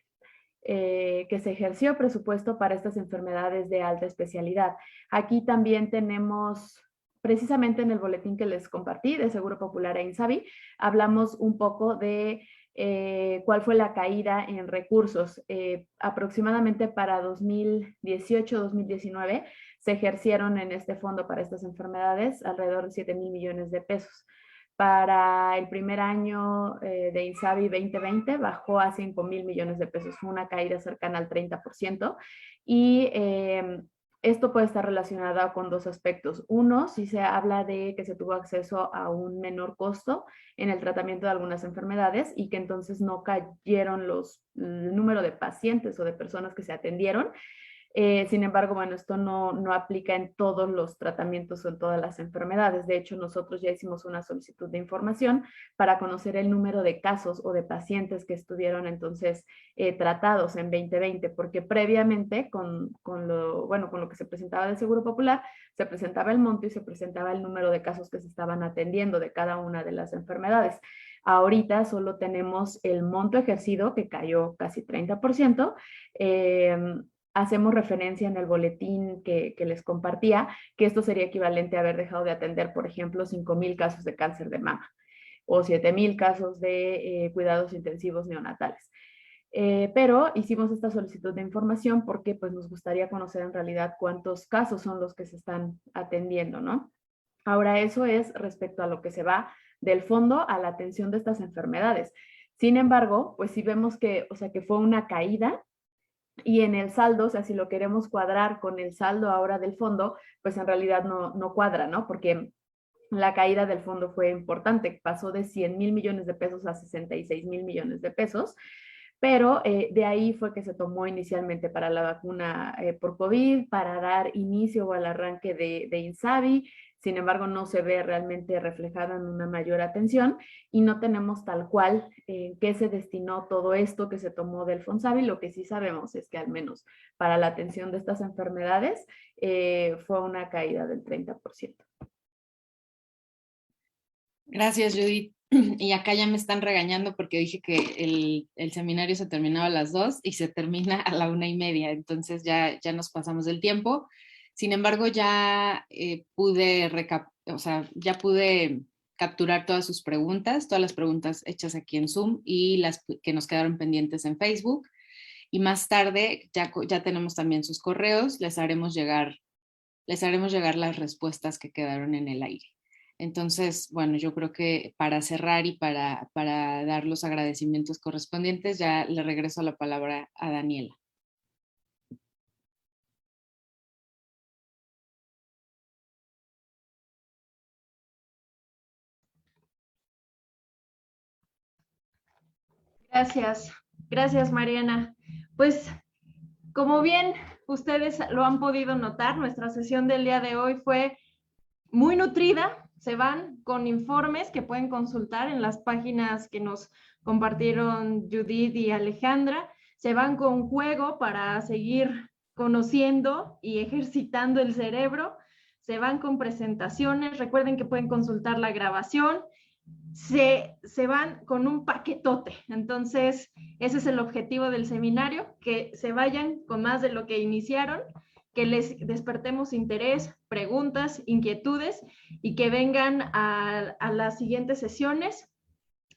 ejerció presupuesto para estas enfermedades de alta especialidad. Aquí también tenemos, precisamente en el boletín que les compartí de Seguro Popular e INSABI, hablamos un poco de cuál fue la caída en recursos. Aproximadamente para 2018-2019 se ejercieron en este fondo para estas enfermedades alrededor de 7,000 millones de pesos. Para el primer año de INSABI 2020 bajó a 5,000 millones de pesos, fue una caída cercana al 30%. Y esto puede estar relacionado con dos aspectos. Uno, si se habla de que se tuvo acceso a un menor costo en el tratamiento de algunas enfermedades y que entonces no cayeron el número de pacientes o de personas que se atendieron. Sin embargo, bueno, esto no aplica en todos los tratamientos o en todas las enfermedades. De hecho, nosotros ya hicimos una solicitud de información para conocer el número de casos o de pacientes que estuvieron entonces tratados en 2020, porque previamente con lo que se presentaba del Seguro Popular, se presentaba el monto y se presentaba el número de casos que se estaban atendiendo de cada una de las enfermedades. Ahorita solo tenemos el monto ejercido, que cayó casi 30%. Hacemos referencia en el boletín que les compartía, que esto sería equivalente a haber dejado de atender, por ejemplo, 5,000 casos de cáncer de mama o 7,000 casos de cuidados intensivos neonatales. Pero hicimos esta solicitud de información porque pues, nos gustaría conocer en realidad cuántos casos son los que se están atendiendo, ¿no? Ahora, eso es respecto a lo que se va del fondo a la atención de estas enfermedades. Sin embargo, pues sí vemos que, o sea, que fue una caída, y en el saldo, o sea, si lo queremos cuadrar con el saldo ahora del fondo, pues en realidad no cuadra, ¿no? Porque la caída del fondo fue importante, pasó de 100,000 millones de pesos a 66,000 millones de pesos, pero de ahí fue que se tomó inicialmente para la vacuna por COVID, para dar inicio al arranque de INSABI. Sin embargo, no se ve realmente reflejada en una mayor atención y no tenemos tal cual qué se destinó todo esto que se tomó del FONSABI. Lo que sí sabemos es que al menos para la atención de estas enfermedades fue una caída del 30%. Gracias, Judith. Y acá ya me están regañando porque dije que el seminario se terminaba a las 2 y se termina a la 1:30, entonces ya nos pasamos del tiempo. Sin embargo, ya pude capturar todas sus preguntas, todas las preguntas hechas aquí en Zoom y las que nos quedaron pendientes en Facebook. Y más tarde ya tenemos también sus correos, les haremos llegar las respuestas que quedaron en el aire. Entonces, bueno, yo creo que para cerrar y para dar los agradecimientos correspondientes, ya le regreso la palabra a Daniela. Gracias Mariana. Pues como bien ustedes lo han podido notar, nuestra sesión del día de hoy fue muy nutrida. Se van con informes que pueden consultar en las páginas que nos compartieron Judith y Alejandra. Se van con juego para seguir conociendo y ejercitando el cerebro. Se van con presentaciones. Recuerden que pueden consultar la grabación. Se van con un paquetote. Entonces, ese es el objetivo del seminario, que se vayan con más de lo que iniciaron, que les despertemos interés, preguntas, inquietudes y que vengan a las siguientes sesiones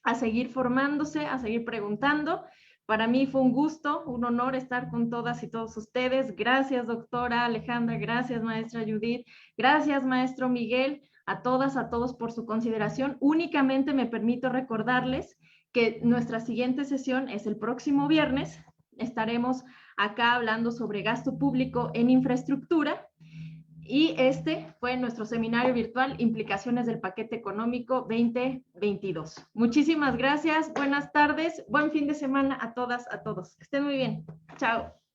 a seguir formándose, a seguir preguntando. Para mí fue un gusto, un honor estar con todas y todos ustedes. Gracias, doctora Alejandra. Gracias, maestra Judith. Gracias, maestro Miguel. A todas, a todos por su consideración. Únicamente me permito recordarles que nuestra siguiente sesión es el próximo viernes. Estaremos acá hablando sobre gasto público en infraestructura. Y este fue nuestro seminario virtual, Implicaciones del Paquete Económico 2022. Muchísimas gracias, buenas tardes, buen fin de semana a todas, a todos. Que estén muy bien. Chao.